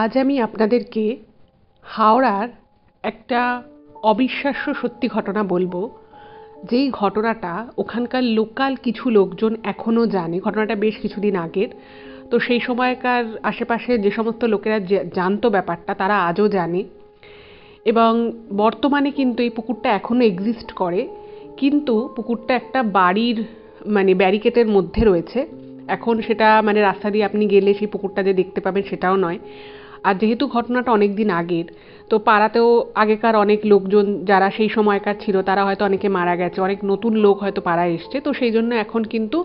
আজ আমি আপনাদেরকে হাওড়ার একটা অবিশ্বাস্য সত্যি ঘটনা বলবো, যেই ঘটনাটা ওখানকার লোকাল কিছু লোকজন এখনও জানে। ঘটনাটা বেশ কিছুদিন আগের, তো সেই সময়কার আশেপাশে যে সমস্ত লোকেরা জানতো ব্যাপারটা, তারা আজও জানে। এবং বর্তমানে কিন্তু এই পুকুরটা এখনও এক্সিস্ট করে, কিন্তু পুকুরটা একটা বাড়ির ব্যারিকেডের মধ্যে রয়েছে। এখন সেটা রাস্তা দিয়ে আপনি গেলে সেই পুকুরটা যে দেখতে পাবেন সেটাও নয়। আর যেহেতু ঘটনাটা অনেক দিন আগের, তো পাড়াতেও আগেকার অনেক লোকজন যারা সেই সময়কার ছিল তারা হয়তো অনেকে মারা গেছে, অনেক নতুন লোক হয়তো পাড়ায় এসছে, তো সেই জন্য এখন কিন্তু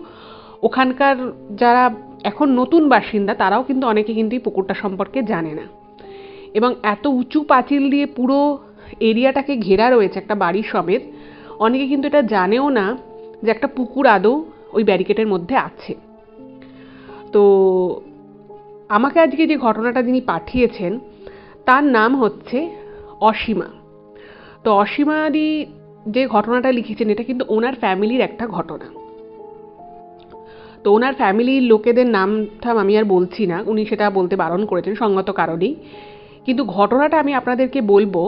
ওখানকার যারা এখন নতুন বাসিন্দা তারাও কিন্তু অনেকে কিন্তু এই পুকুরটা সম্পর্কে জানে না। এবং এত উঁচু পাঁচিল দিয়ে পুরো এরিয়াটাকে ঘেরা রয়েছে একটা বাড়ির সমেত, অনেকে কিন্তু এটা জানেও না যে একটা পুকুর আদৌ ওই ব্যারিকেডের মধ্যে আছে। তো আমাকে আজকে যে ঘটনাটা যিনি পাঠিয়েছেন তার নাম হচ্ছে অসীমা। তো অসীমাদি যে ঘটনাটা লিখেছেন এটা কিন্তু ওনার ফ্যামিলির একটা ঘটনা। তো ওনার ফ্যামিলির লোকেদের নামটা আমি আর বলছি না, উনি সেটা বলতে বারণ করেছেন সঙ্গত কারণেই। কিন্তু ঘটনাটা আমি আপনাদেরকে বলবো,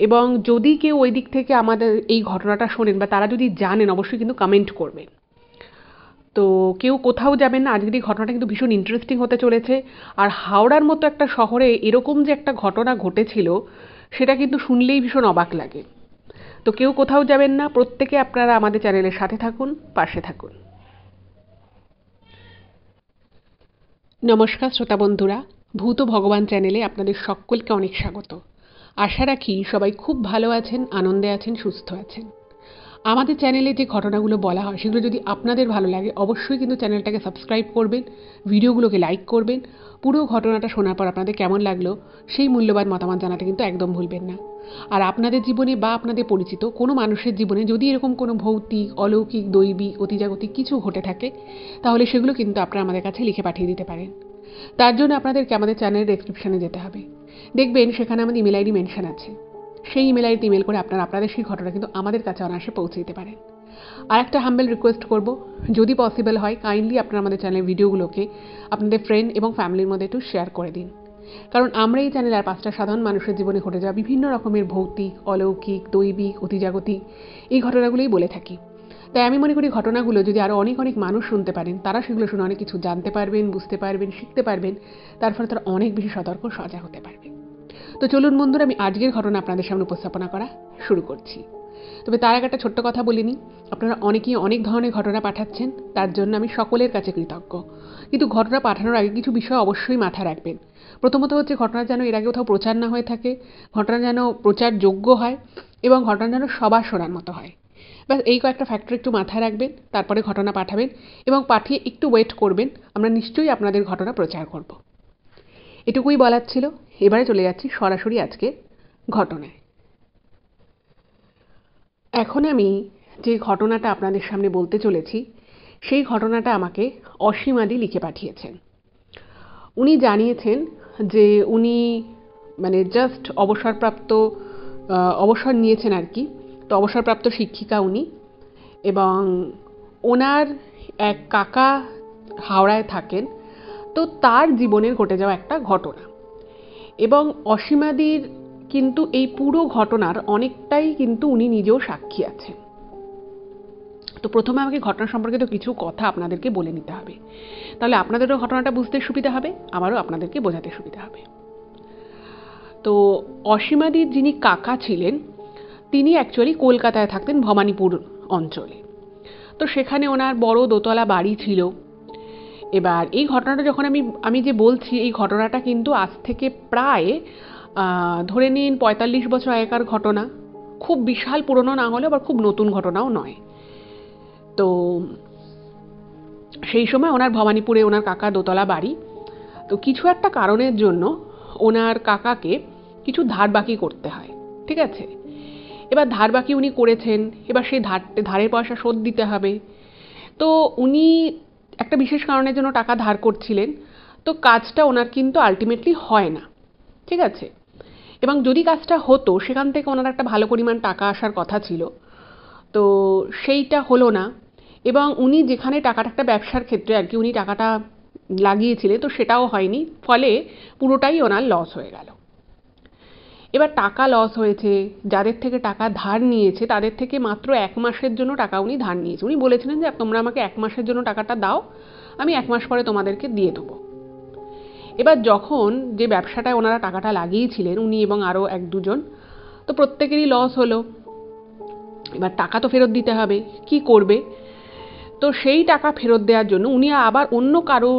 এবং যদি কেউ ওই দিক থেকে আমাদের এই ঘটনাটা শোনেন বা তারা যদি জানেন অবশ্যই কিন্তু কমেন্ট করবেন। তো কেউ কোথাও যাবেন না, আজকের এই ঘটনাটা কিন্তু ভীষণ ইন্টারেস্টিং হতে চলেছে। আর হাওড়ার মতো একটা শহরে এরকম যে একটা ঘটনা ঘটেছিল সেটা কিন্তু শুনলেই ভীষণ অবাক লাগে। তো কেউ কোথাও যাবেন না, প্রত্যেকে আপনারা আমাদের চ্যানেলের সাথে থাকুন, পাশে থাকুন। নমস্কার শ্রোতা বন্ধুরা, ভূত ভগবান চ্যানেলে আপনাদের সকলকে অনেক স্বাগত। আশা রাখি সবাই খুব ভালো আছেন, আনন্দে আছেন, সুস্থ আছেন। আমাদের চ্যানেলে যে ঘটনাগুলো বলা হয় সেগুলো যদি আপনাদের ভালো লাগে অবশ্যই কিন্তু চ্যানেলটাকে সাবস্ক্রাইব করবেন, ভিডিওগুলোকে লাইক করবেন। পুরো ঘটনাটা শোনার পর আপনাদের কেমন লাগলো সেই মূল্যবান মতামত জানাতে কিন্তু একদম ভুলবেন না। আর আপনাদের জীবনে বা আপনাদের পরিচিত কোনো মানুষের জীবনে যদি এরকম কোনো ভৌতিক, অলৌকিক, দৈবিক, অতিজাগতিক কিছু ঘটে থাকে তাহলে সেগুলো কিন্তু আপনারা আমাদের কাছে লিখে পাঠিয়ে দিতে পারেন। তার জন্য আপনাদেরকে আমাদের চ্যানেলের ডেসক্রিপশনে যেতে হবে, দেখবেন সেখানে আমাদের ইমেল আইডি মেনশন আছে। সেই ইমেল আইডিতে ইমেল করে আপনারা আপনাদের সেই ঘটনা কিন্তু আমাদের কাছে অনায়াসে পৌঁছে দিতে পারেন। আর একটা হাম্বেল রিকোয়েস্ট করব, যদি পসিবল হয় কাইন্ডলি আপনারা আমাদের চ্যানেলের ভিডিওগুলোকে আপনাদের ফ্রেন্ড এবং ফ্যামিলির মধ্যে একটু শেয়ার করে দিন। কারণ আমরা এই চ্যানেলে আর 5টা সাধারণ মানুষের জীবনে ঘটে যাওয়া বিভিন্ন রকমের ভৌতিক, অলৌকিক, দৈবিক, অতিজাগতিক এই ঘটনাগুলোই বলে থাকি। তাই আমি মনে করি ঘটনাগুলো যদি আরও অনেক অনেক মানুষ শুনতে পারেন, তারা সেগুলো শুনে অনেক কিছু জানতে পারবেন, বুঝতে পারবেন, শিখতে পারবেন, তার ফলে তারা অনেক বেশি সতর্ক, সজাগ হতে পারবে। তো চলুন বন্ধুরা, আমি আজকের ঘটনা আপনাদের সামনে উপস্থাপনা করা শুরু করছি। তবে তার আগে একটা ছোট্ট কথা বলে নিই, আপনারা অনেকেই অনেক ধরনের ঘটনা পাঠাচ্ছেন, তার জন্য আমি সকলের কাছে কৃতজ্ঞ। কিন্তু ঘটনা পাঠানোর আগে কিছু বিষয় অবশ্যই মাথায় রাখবেন। প্রথমত হচ্ছে ঘটনা যেন এর আগে কোথাও প্রচার না হয়ে থাকে, ঘটনা যেন প্রচারযোগ্য হয়, এবং ঘটনা যেন সবার শোনার মতো হয়। ব্যাস এই কয়েকটা ফ্যাক্টর একটু মাথায় রাখবেন, তারপরে ঘটনা পাঠাবেন, এবং পাঠিয়ে একটু ওয়েট করবেন, আমরা নিশ্চয়ই আপনাদের ঘটনা প্রচার করব। এটুকুই বলার ছিল। এবারে চলে যাচ্ছি সরাসরি আজকে ঘটনায়। এখন আমি যে ঘটনাটা আপনাদের সামনে বলতে চলেছি সেই ঘটনাটা আমাকে অসীমাদি লিখে পাঠিয়েছেন। উনি জানিয়েছেন যে উনি জাস্ট অবসর নিয়েছেন আর কি। তো অবসরপ্রাপ্ত শিক্ষিকা উনি, এবং ওনার এক কাকা হাওড়ায় থাকেন। তো তার জীবনের ঘটে যাওয়া একটা ঘটনা, এবং অসীমাদির কিন্তু এই পুরো ঘটনার অনেকটাই কিন্তু উনি নিজেও সাক্ষী আছেন। তো প্রথমে আমাকে ঘটনা সম্পর্কিত কিছু কথা আপনাদেরকে বলে নিতে হবে, তাহলে আপনাদেরও ঘটনাটা বুঝতে সুবিধা হবে, আমারও আপনাদেরকে বোঝাতে সুবিধা হবে। তো অসীমাদির যিনি কাকা ছিলেন তিনি অ্যাকচুয়ালি কলকাতায় থাকতেন, ভবানীপুর অঞ্চলে। তো সেখানে ওনার বড় দোতলা বাড়ি ছিল। এবার এই ঘটনাটা যখন আমি যে বলছি, এই ঘটনাটা কিন্তু আজ থেকে প্রায় ধরে নিন 45 বছর আগেকার ঘটনা। খুব বিশাল পুরনো না হলে আবার খুব নতুন ঘটনাও নয়। তো সেই সময় ওনার ভবানীপুরে ওনার কাকা দোতলা বাড়ি। তো কিছু একটা কারণের জন্য ওনার কাকাকে কিছু ধার বাকি করতে হয়, ঠিক আছে। এবার ধার বাকি উনি করেছেন, এবার সেই ধারের পয়সা শোধ দিতে হবে। তো উনি একটা বিশেষ কারণের জন্য টাকা ধার করছিলেন। তো কাজটা ওনার কিন্তু আলটিমেটলি হয় না, ঠিক আছে। এবং যদি কাজটা হতো সেখান থেকে ওনার একটা ভালো পরিমাণ টাকা আসার কথা ছিল, তো সেইটা হলো না। এবং উনি যেখানে টাকাটা একটা ব্যবসার ক্ষেত্রে আর কি উনি টাকাটা লাগিয়েছিলেন, তো সেটাও হয়নি, ফলে পুরোটাই ওনার লস হয়ে গেল। এবার টাকা লস হয়েছে, যাদের থেকে টাকা ধার নিয়েছে তাদের থেকে মাত্র 1 মাসের জন্য টাকা উনি ধার নিয়েছে। উনি বলেছিলেন যে তোমরা আমাকে 1 মাসের জন্য টাকাটা দাও, আমি 1 মাস পরে তোমাদেরকে দিয়ে দেবো। এবার যখন যে ব্যবসাটায় ওনারা টাকাটা লাগিয়েছিলেন, উনি এবং আরও 1-2 জন, তো প্রত্যেকেরই লস হলো। এবার টাকা তো ফেরত দিতে হবে, কি করবে? তো সেই টাকা ফেরত দেওয়ার জন্য উনি আবার অন্য কারো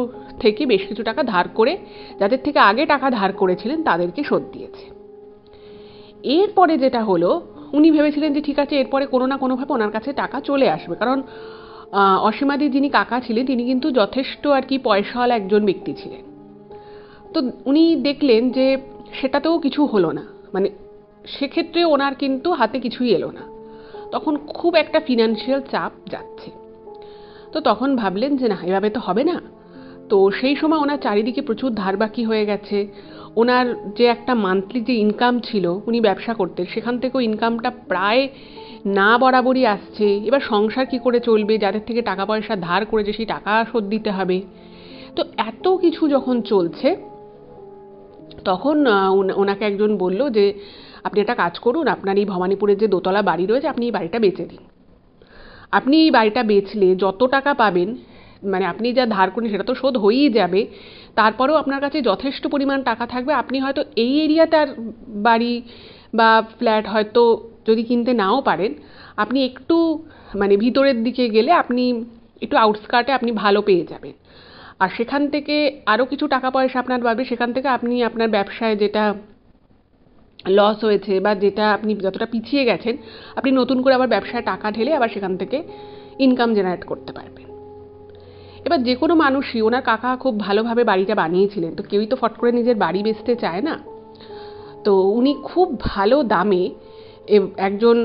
থেকে বেশ কিছু টাকা ধার করে, যাদের থেকে আগে টাকা ধার করেছিলেন তাদেরকে শোধ দিয়েছে। এরপরে যেটা হলো, উনি ভেবেছিলেন যে ঠিক আছে, এরপরে কোনো না কোনোভাবে ওনার কাছে টাকা চলে আসবে, কারণ অসীমাদির যিনি কাকা ছিলেন তিনি কিন্তু যথেষ্ট আর কি পয়সাওয়ালা একজন ব্যক্তি ছিলেন। তো উনি দেখলেন যে সেটাতেও কিছু হলো না, মানে সেক্ষেত্রে ওনার কিন্তু হাতে কিছুই এলো না, তখন খুব একটা ফিনান্সিয়াল চাপ যাচ্ছে। তো তখন ভাবলেন যে না, এভাবে তো হবে না। তো সেই সময় ওনার চারিদিকে প্রচুর ধার বাকি হয়ে গেছে। ওনার যে একটা মান্থলি যে ইনকাম ছিল, উনি ব্যবসা করতেন, সেখান থেকেও ইনকামটা প্রায় না বরাবরই আসছে। এবার সংসার কি করে চলবে, যাদের থেকে টাকা পয়সা ধার করেছে সেই টাকা শোধ দিতে হবে। তো এত কিছু যখন চলছে, তখন ওনাকে একজন বলল যে আপনি একটা কাজ করুন, আপনার এই ভবানীপুরের যে দোতলা বাড়ি রয়েছে আপনি এই বাড়িটা বেচে দিন। আপনি এই বাড়িটা বেচলে যত টাকা পাবেন, মানে আপনি যা ধার করেন সেটা তো শোধ হয়েই যাবে, তারপরেও আপনার কাছে যথেষ্ট পরিমাণ টাকা থাকবে। আপনি হয়তো এই এরিয়াতে আর বাড়ি বা ফ্ল্যাট হয়তো যদি কিনতে নাও পারেন, আপনি একটু মানে ভিতরের দিকে গেলে আপনি একটু আউটস্কার্টে আপনি ভালো পেয়ে যাবেন, আর সেখান থেকে আরও কিছু টাকা পয়সা আপনার পাবে। সেখান থেকে আপনি আপনার ব্যবসায় যেটা লস হয়েছে বা যেটা আপনি যতটা পিছিয়ে গেছেন, আপনি নতুন করে আবার ব্যবসায় টাকা ঢেলে আবার সেখান থেকে ইনকাম জেনারেট করতে পারবেন। এবার যে কোনো মানুষই, ওনার কাকা খুব ভালোভাবে বাড়িটা বানিয়েছিলেন, তো কেউই তো ফট করে নিজের বাড়ি বেচতে চায় না। তো উনি খুব ভালো দামে একজন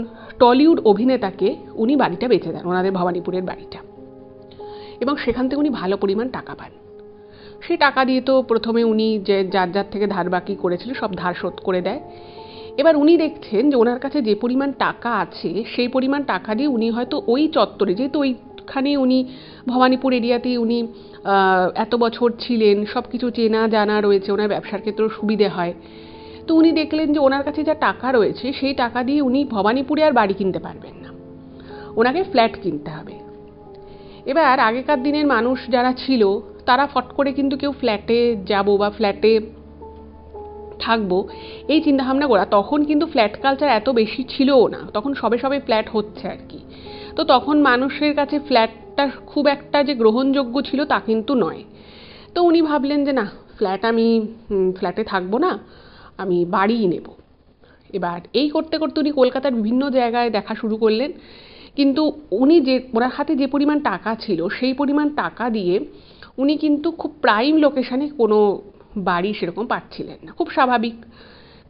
টলিউড অভিনেতাকে উনি বাড়িটা বেচে দেন, ওনাদের ভবানীপুরের বাড়িটা, এবং সেখান থেকে উনি ভালো পরিমাণ টাকা পান। সেই টাকা দিয়ে তো প্রথমে উনি যে যার যার থেকে ধার বাকি করেছিল সব ধার শোধ করে দেয়। এবার উনি দেখছেন যে ওনার কাছে যে পরিমাণ টাকা আছে সেই পরিমাণ টাকা দিয়ে উনি হয়তো ওই চত্বরে, যেহেতু ওইখানে উনি ভবানীপুর এরিয়াতেই উনি এত বছর ছিলেন, সব কিছু চেনা জানা রয়েছে, ওনার ব্যবসার ক্ষেত্রেও সুবিধে হয়। তো উনি দেখলেন যে ওনার কাছে যা টাকা রয়েছে সেই টাকা দিয়ে উনি ভবানীপুরে আর বাড়ি কিনতে পারবেন না, ওনাকে ফ্ল্যাট কিনতে হবে। এবার আগেকার দিনের মানুষ যারা ছিল তারা ফট করে কিন্তু কেউ ফ্ল্যাটে যাব বা ফ্ল্যাটে থাকবো এই চিন্তাভাবনা করা, তখন কিন্তু ফ্ল্যাট কালচার এত বেশি ছিলও না, তখন সবে সবে ফ্ল্যাট হচ্ছে আর কি। তো তখন মানুষের কাছে ফ্ল্যাটটা খুব একটা যে গ্রহণযোগ্য ছিল তা কিন্তু নয়। তো উনি ভাবলেন যে না, আমি ফ্ল্যাটে থাকবো না, আমি বাড়িই নেব। এবার এই করতে করতে উনি কলকাতার বিভিন্ন জায়গায় দেখা শুরু করলেন, কিন্তু উনি যে ওনার হাতে যে পরিমাণ টাকা ছিল সেই পরিমাণ টাকা দিয়ে উনি কিন্তু খুব প্রাইম লোকেশানে কোনো বাড়ি সেরকম পাচ্ছিলেন না। খুব স্বাভাবিক,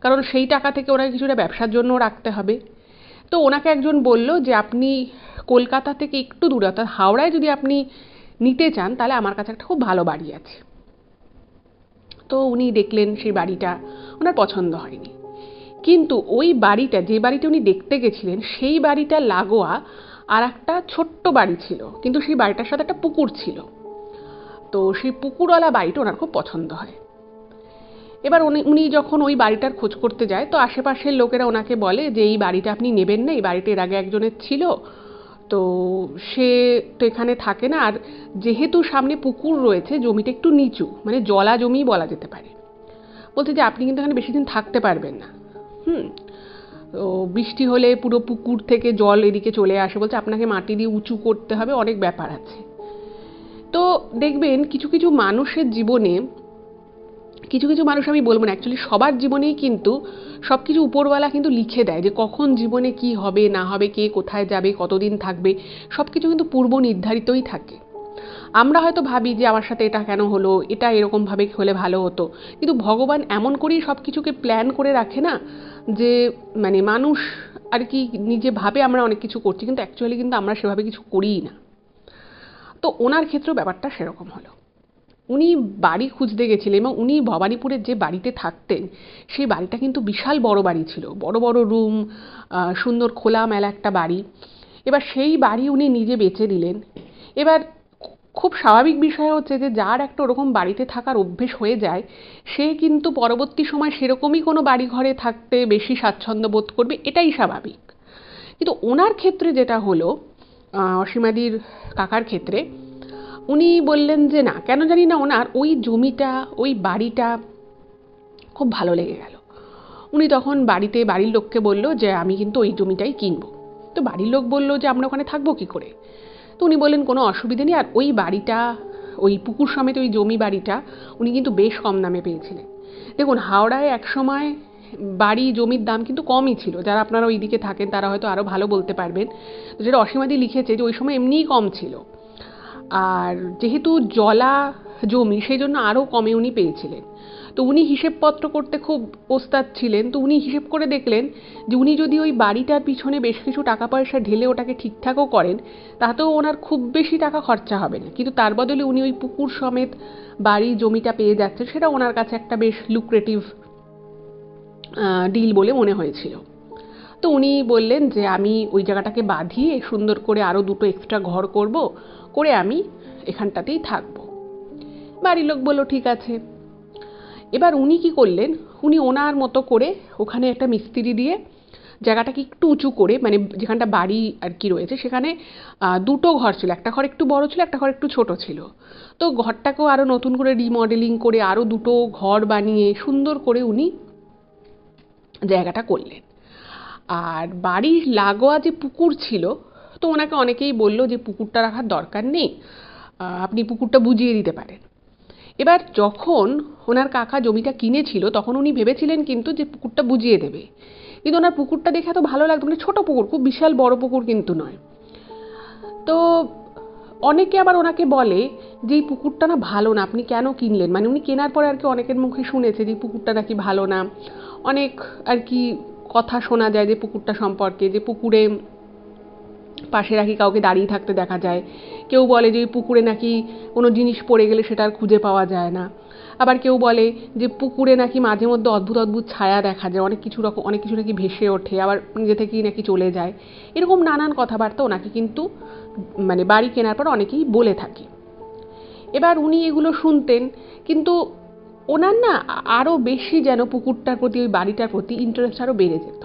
কারণ সেই টাকা থেকে ওনাকে কিছুটা ব্যবসার জন্য রাখতে হবে। তো ওনাকে একজন বলল যে আপনি কলকাতা থেকে একটু দূরে, অর্থাৎ হাওড়ায় যদি আপনি নিতে চান তাহলে আমার কাছে একটা খুব ভালো বাড়ি আছে। তো উনি দেখলেন সেই বাড়িটা ওনার পছন্দ হয়নি, কিন্তু ওই বাড়িটা, যে বাড়িটা উনি দেখতে গেছিলেন সেই বাড়িটা লাগোয়া আর একটা ছোট্ট বাড়ি ছিল, কিন্তু সেই বাড়িটার সাথে একটা পুকুর ছিল। তো সেই পুকুরওয়ালা বাড়িটা ওনার খুব পছন্দ হয়। এবার উনি যখন ওই বাড়িটার খোঁজ করতে যায়, তো আশেপাশের লোকেরা ওনাকে বলে যে এই বাড়িটা আপনি নেবেন না, এই বাড়িটা এর আগে একজনের ছিল, তো সে তো এখানে থাকে না, আর যেহেতু সামনে পুকুর রয়েছে, জমিটা একটু নিচু, মানে জলা জমি বলা যেতে পারে, বলছে যে আপনি কিন্তু এখানে বেশি দিন থাকতে পারবেন না। তো বৃষ্টি হলে পুরো পুকুর থেকে জল এদিকে চলে আসে, বলছে আপনাকে মাটি দিয়ে উঁচু করতে হবে, অনেক ব্যাপার আছে। তো দেখবেন কিছু কিছু মানুষের জীবনে, কিছু কিছু মানুষ, আমি বলবো না অ্যাকচুয়ালি সবার জীবনেই কিন্তু সব কিছু উপরওয়ালা কিন্তু লিখে দেয়, যে কখন জীবনে কি হবে না হবে, কে কোথায় যাবে, কতদিন থাকবে, সব কিছু কিন্তু পূর্ব নির্ধারিতই থাকে। আমরা হয়তো ভাবি যে আমার সাথে এটা কেন হলো, এটা এরকমভাবে হলে ভালো হতো, কিন্তু ভগবান এমন করেই সব কিছুকে প্ল্যান করে রাখে না, যে মানে মানুষ আর কি নিজে ভাবে আমরা অনেক কিছু করছি, কিন্তু অ্যাকচুয়ালি কিন্তু আমরা সেভাবে কিছু করিই না। তো ওনার ক্ষেত্রেও ব্যাপারটা সেরকম হলো। উনি বাড়ি খুঁজতে গেছিলেন, এবং উনি ভবানীপুরের যে বাড়িতে থাকতেন সেই বাড়িটা কিন্তু বিশাল বড় বাড়ি ছিল, বড় বড় রুম, সুন্দর খোলামেলা একটা বাড়ি। এবার সেই বাড়ি উনি নিজে বেচে দিলেন। এবার খুব স্বাভাবিক বিষয় হচ্ছে যে যার একটা ওরকম বাড়িতে থাকার অভ্যেস হয়ে যায় সে কিন্তু পরবর্তী সময় সেরকমই কোনো বাড়ি ঘরে থাকতে বেশি স্বাচ্ছন্দ্য বোধ করবে, এটাই স্বাভাবিক। কিন্তু ওনার ক্ষেত্রে যেটা হলো, অসীমাদির কাকার ক্ষেত্রে, উনি বললেন যে না, কেন জানি না ওনার ওই জমিটা, ওই বাড়িটা খুব ভালো লেগে গেল। উনি তখন বাড়ির লোককে বলল যে আমি কিন্তু ওই জমিটাই কিনবো। তো বাড়ির লোক বলল যে আমরা ওখানে থাকবো কি করে। তো উনি বললেন কোনো অসুবিধে নেই, আর ওই বাড়িটা, ওই পুকুর সমেত ওই জমি বাড়িটা উনি কিন্তু বেশ কম দামে পেয়েছিলেন। দেখুন, হাওড়ায় একসময় বাড়ি জমির দাম কিন্তু কমই ছিল, যারা আপনারা ওই দিকে থাকেন তারা হয়তো আরও ভালো বলতে পারবেন। তো যেটা অসীমাদি লিখেছে যে ওই সময় এমনিই কম ছিল, আর যেহেতু জলা জমি সেই জন্য আরও কমে উনি পেয়েছিলেন। তো উনি হিসেবপত্র করতে খুব ওস্তাদ ছিলেন। তো উনি হিসেব করে দেখলেন যে উনি যদি ওই বাড়িটার পিছনে বেশ কিছু টাকা পয়সা ঢেলে ওটাকে ঠিকঠাকও করেন তাতেও ওনার খুব বেশি টাকা খরচা হবে না, কিন্তু তার বদলে উনি ওই পুকুর সমেত বাড়ি জমিটা পেয়ে যাচ্ছেন, সেটা ওনার কাছে একটা বেশ লুক্রেটিভ ডিল বলে মনে হয়েছিল। তো উনি বললেন যে আমি ওই জায়গাটাকে বাঁধিয়ে সুন্দর করে আরও দুটো এক্সট্রা ঘর করব, করে আমি এখানটাতেই থাকবো। বাড়ির লোক বলল ঠিক আছে। এবার উনি কি করলেন, উনি ওনার মতো করে ওখানে একটা মিস্ত্রি দিয়ে জায়গাটাকে একটু উঁচু করে, মানে যেখানটা বাড়ি আর কি রয়েছে সেখানে দুটো ঘর ছিল, একটা ঘর একটু বড় ছিল, একটা ঘর একটু ছোট ছিল। তো ঘরটাকেও আরও নতুন করে রিমডেলিং করে আরও দুটো ঘর বানিয়ে সুন্দর করে উনি জায়গাটা করলেন। আর বাড়ির লাগোয়া যে পুকুর ছিল, তো ওনাকে অনেকেই বলল যে পুকুরটা রাখার দরকার নেই, আপনি পুকুরটা বুঝিয়ে দিতে পারেন। এবার যখন ওনার কাকা জমিটা কিনেছিল তখন উনি ভেবেছিলেন কিন্তু যে পুকুরটা বুঝিয়ে দেবে, কিন্তু ওনার পুকুরটা দেখে এত ভালো লাগতো, মানে ছোট পুকুর, খুব বিশাল বড় পুকুর কিন্তু নয়। তো অনেকে আবার ওনাকে বলে যে এই পুকুরটা না ভালো না, আপনি কেন কিনলেন, মানে উনি কেনার পরে আর কি অনেকের মুখে শুনেছে যে পুকুরটা নাকি ভালো না। অনেক আর কি কথা শোনা যায় যে পুকুরটা সম্পর্কে, যে পুকুরে পাশে নাকি কাউকে দাঁড়িয়ে থাকতে দেখা যায়, কেউ বলে যে পুকুরে নাকি কোনো জিনিস পড়ে গেলে সেটা আর খুঁজে পাওয়া যায় না, আবার কেউ বলে যে পুকুরে নাকি মাঝে মধ্যে অদ্ভুত অদ্ভুত ছায়া দেখা যায়, অনেক কিছু নাকি ভেসে ওঠে, আবার নিজে থেকেই নাকি চলে যায়। এরকম নানান কথাবার্তা ওনাকে কিন্তু মানে বাড়ি কেনার পর অনেকেই বলে থাকে। এবার উনি এগুলো শুনতেন, কিন্তু ওনার না আরও বেশি যেন পুকুরটার প্রতি, ওই বাড়িটার প্রতি ইন্টারেস্ট আরও বেড়ে যেত।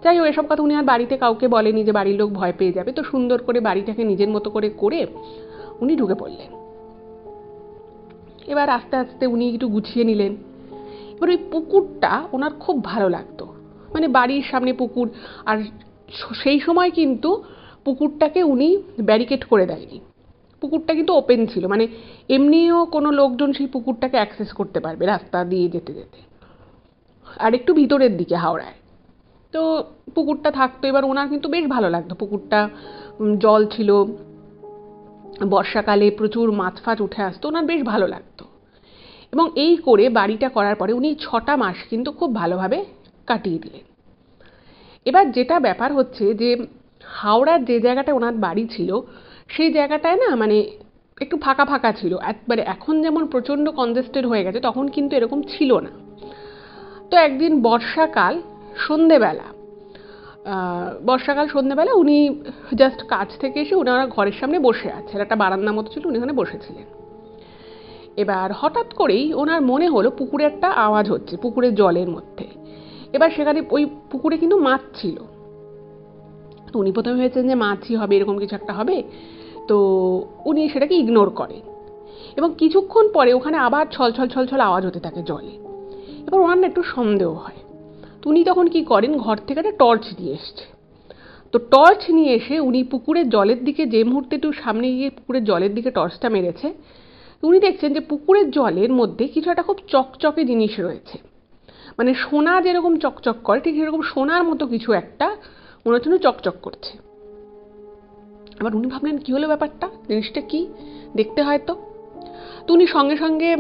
যাই হোক, এসব কথা উনি আর বাড়িতে কাউকে বলেনি যে বাড়ির লোক ভয় পেয়ে যাবে। তো সুন্দর করে বাড়িটাকে নিজের মতো করে করে উনি ঢুকে পড়লেন। এবার আস্তে আস্তে উনি একটু গুছিয়ে নিলেন। এবার ওই পুকুরটা ওনার খুব ভালো লাগতো, মানে বাড়ির সামনে পুকুর, আর সেই সময় কিন্তু পুকুরটাকে উনি ব্যারিকেড করে দেয়নি, পুকুরটা কিন্তু ওপেন ছিল, মানে এমনিও কোনো লোকজন সেই পুকুরটাকে অ্যাক্সেস করতে পারবে রাস্তা দিয়ে যেতে যেতে, আর একটু ভিতরের দিকে হাওড়ায়। তো পুকুরটা থাকতো, এবার ওনার কিন্তু বেশ ভালো লাগতো পুকুরটা, জল ছিল, বর্ষাকালে প্রচুর মাছ ফাছ উঠে আসতো, ওনার বেশ ভালো লাগতো। এবং এই করে বাড়িটা করার পরে উনি 6টা মাস কিন্তু খুব ভালোভাবে কাটিয়ে দিলেন। এবার যেটা ব্যাপার হচ্ছে যে হাওড়ার যে জায়গাটা ওনার বাড়ি ছিল সেই জায়গাটায় না মানে একটু ফাঁকা ফাঁকা ছিল, একবারে এখন যেমন প্রচণ্ড কনজেস্টেড হয়ে গেছে তখন কিন্তু এরকম ছিল না। তো একদিন বর্ষাকাল সন্ধেবেলা উনি জাস্ট কাজ থেকে এসে ওনারা ঘরের সামনে বসে আছে, একটা বারান্দা মতো ছিল, উনি ওখানে বসেছিলেন। এবার হঠাৎ করেই ওনার মনে হলো পুকুরে একটা আওয়াজ হচ্ছে, পুকুরের জলের মধ্যে। এবার সেখানে ওই পুকুরে কিন্তু মাছ ছিল। তো উনি প্রথমে ভেবেছেন যে মাছই হবে, এরকম কিছু একটা হবে, তো উনি সেটাকে ইগনোর করেন। এবং কিছুক্ষণ পরে ওখানে আবার ছল ছল ছল ছল আওয়াজ হতে থাকে জলে। এবার ওনার না একটু সন্দেহ হয়। তো উনি তখন কি করেন, ঘর থেকে একটা টর্চ নিয়ে এসছে। তো টর্চ নিয়ে এসে উনি পুকুরের জলের দিকে, যে মুহূর্তে একটু সামনে গিয়ে পুকুরের জলের দিকে টর্চটা মেরেছে, উনি দেখছেন যে পুকুরের জলের মধ্যে কিছু একটা খুব চকচকে জিনিস রয়েছে, মানে সোনা যেরকম চকচক করে ঠিক সেরকম সোনার মতো কিছু একটা ওনার জন্য চকচক করছে। এবার উনি ভাবলেন কি হলো ব্যাপারটা, জিনিসটা কি, দেখতে হয় তো। তো উনি সঙ্গে সঙ্গে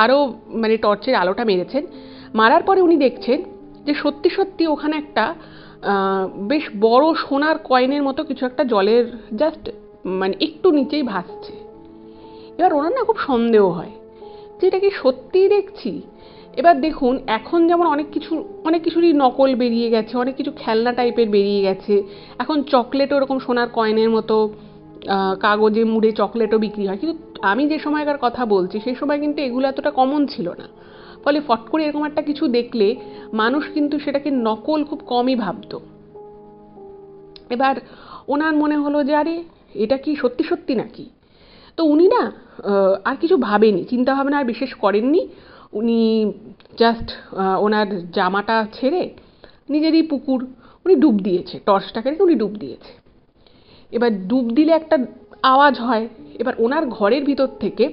আরও মানে টর্চের আলোটা মেরেছেন, মারার পরে উনি দেখছেন যে সত্যি সত্যি ওখানে একটা বেশ বড় সোনার কয়েনের মতো কিছু একটা জলের জাস্ট মানে একটু নিচেই ভাসছে। এবার ওনার না খুব সন্দেহ হয় যে এটা কি সত্যিই দেখছি। এবার দেখুন, এখন যেমন অনেক কিছুরই নকল বেরিয়ে গেছে, অনেক কিছু খেলনা টাইপের বেরিয়ে গেছে, এখন চকলেট ওরকম সোনার কয়েনের মতো কাগজে মুড়ে চকলেটও বিক্রি হয়, কিন্তু আমি যে সময়কার কথা বলছি সেই সময় কিন্তু এগুলো এতটা কমন ছিল না। ফলে ফট করে এরকম একটা কিছু দেখলে মানুষ কিন্তু সেটাকে নকল খুব কমই ভাবতো। এবার ওনার মনে হলো যে আরে এটা কি সত্যি সত্যি নাকি। তো উনি না আর কিছু ভাবেনি, চিন্তা ভাবনা আর বিশেষ করেননি। উনি জাস্ট ওনার জামাটা ছেড়ে নিজেরই পুকুর উনি ডুব দিয়েছে, টর্চটাকে রেখে উনি ডুব দিয়েছে। এবার ডুব দিলে একটা আওয়াজ হয়, এবার ওনার ঘরের ভিতর থেকে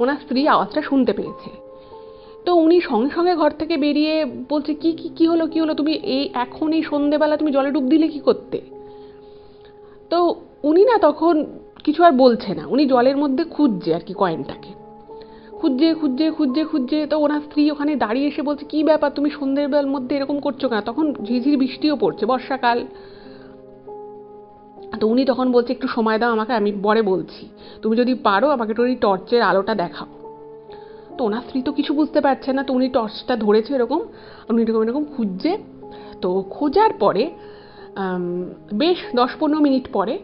ওনার স্ত্রী আওয়াজটা শুনতে পেয়েছে। তো উনি সঙ্গে সঙ্গে ঘর থেকে বেরিয়ে বলছে কি কি কি হলো কি হলো, তুমি এখন এই সন্ধেবেলা তুমি জলে ডুব দিলে কি করতে। তো উনি না তখন কিছু আর বলছে না, উনি জলের মধ্যে খুঁজছে আর কি কয়েনটাকে, খুঁজছে খুঁজছে খুঁজছে খুঁজছে। তো ওনার স্ত্রী ওখানে দাঁড়িয়ে এসে বলছে কি ব্যাপার, তুমি সন্ধ্যের বেলার মধ্যে এরকম করছো কেন। তখন ঝিঝির বৃষ্টিও পড়ছে, বর্ষাকাল। তো উনি তখন বলছে একটু সময় দাও আমাকে, আমি পরে বলছি, তুমি যদি পারো আমাকে একটু ওই টর্চের আলোটা দেখাও। তো ওনার স্ত্রী তো কিছু বুঝতে পারছে না, তো উনি টর্চটা ধরেছে এরকম, উনি এরকম এরকম খুঁজছে। তো খোঁজার পরে বেশ 10-15 মিনিট পরে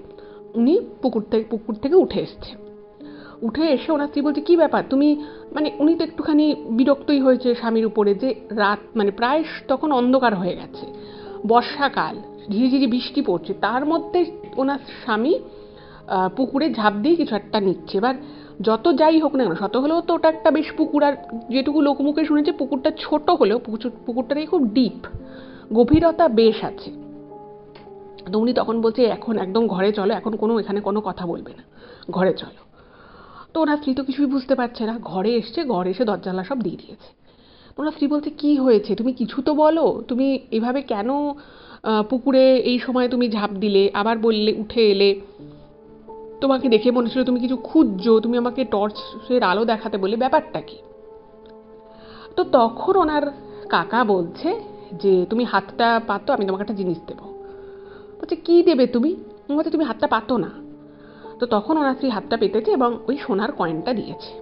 উনি পুকুর থেকে উঠে এসছে। উঠে এসে ওনার স্ত্রী বলছে কি ব্যাপার তুমি, মানে উনি তো একটুখানি বিরক্তই হয়েছে স্বামীর উপরে, যে রাত মানে প্রায় তখন অন্ধকার হয়ে গেছে, বর্ষাকাল, ঝিরিঝিরি বৃষ্টি পড়ছে, তার মধ্যে ওনার স্বামী পুকুরে ঝাঁপ দিয়ে কিছু একটা নিচ্ছে। এবার যত যাই হোক না কেন, শত হলেও তো ওটা একটা বেশ পুকুর, আর যেটুকু লোকমুখে শুনেছে পুকুরটা ছোট হলেও পুকুরটা থেকে খুব ডিপ, গভীরতা বেশ আছে। তো উনি তখন বলছে এখন একদম ঘরে চলো, এখন এখানে কোনো কথা বলবে না, ঘরে চলো। তো ওনার স্ত্রী তো কিছুই বুঝতে পারছে না, ঘরে এসে দরজা জানলা সব দিয়ে দিয়েছে। ওনার স্ত্রী বলছে কি হয়েছে, তুমি কিছু তো বলো, তুমি এভাবে কেন পুকুরে এই সময় তুমি ঝাঁপ দিলে, আবার বললে উঠে এলে, তোমাকে দেখে মনে হচ্ছিল তুমি কিছু খুঁজছো, তুমি আমাকে টর্চের আলো দেখাতে বলে, ব্যাপারটা কি। তো তখন ওনার কাকা বলছে যে তুমি হাতটা পাতো, আমি তোমাকে একটা জিনিস দেবো। বলছে কি দেবে তুমি, বলছে তুমি হাতটা পাতো না। তো তখন ওনার স্ত্রী হাতটা পেতেছে এবং ওই সোনার কয়েনটা দিয়েছে।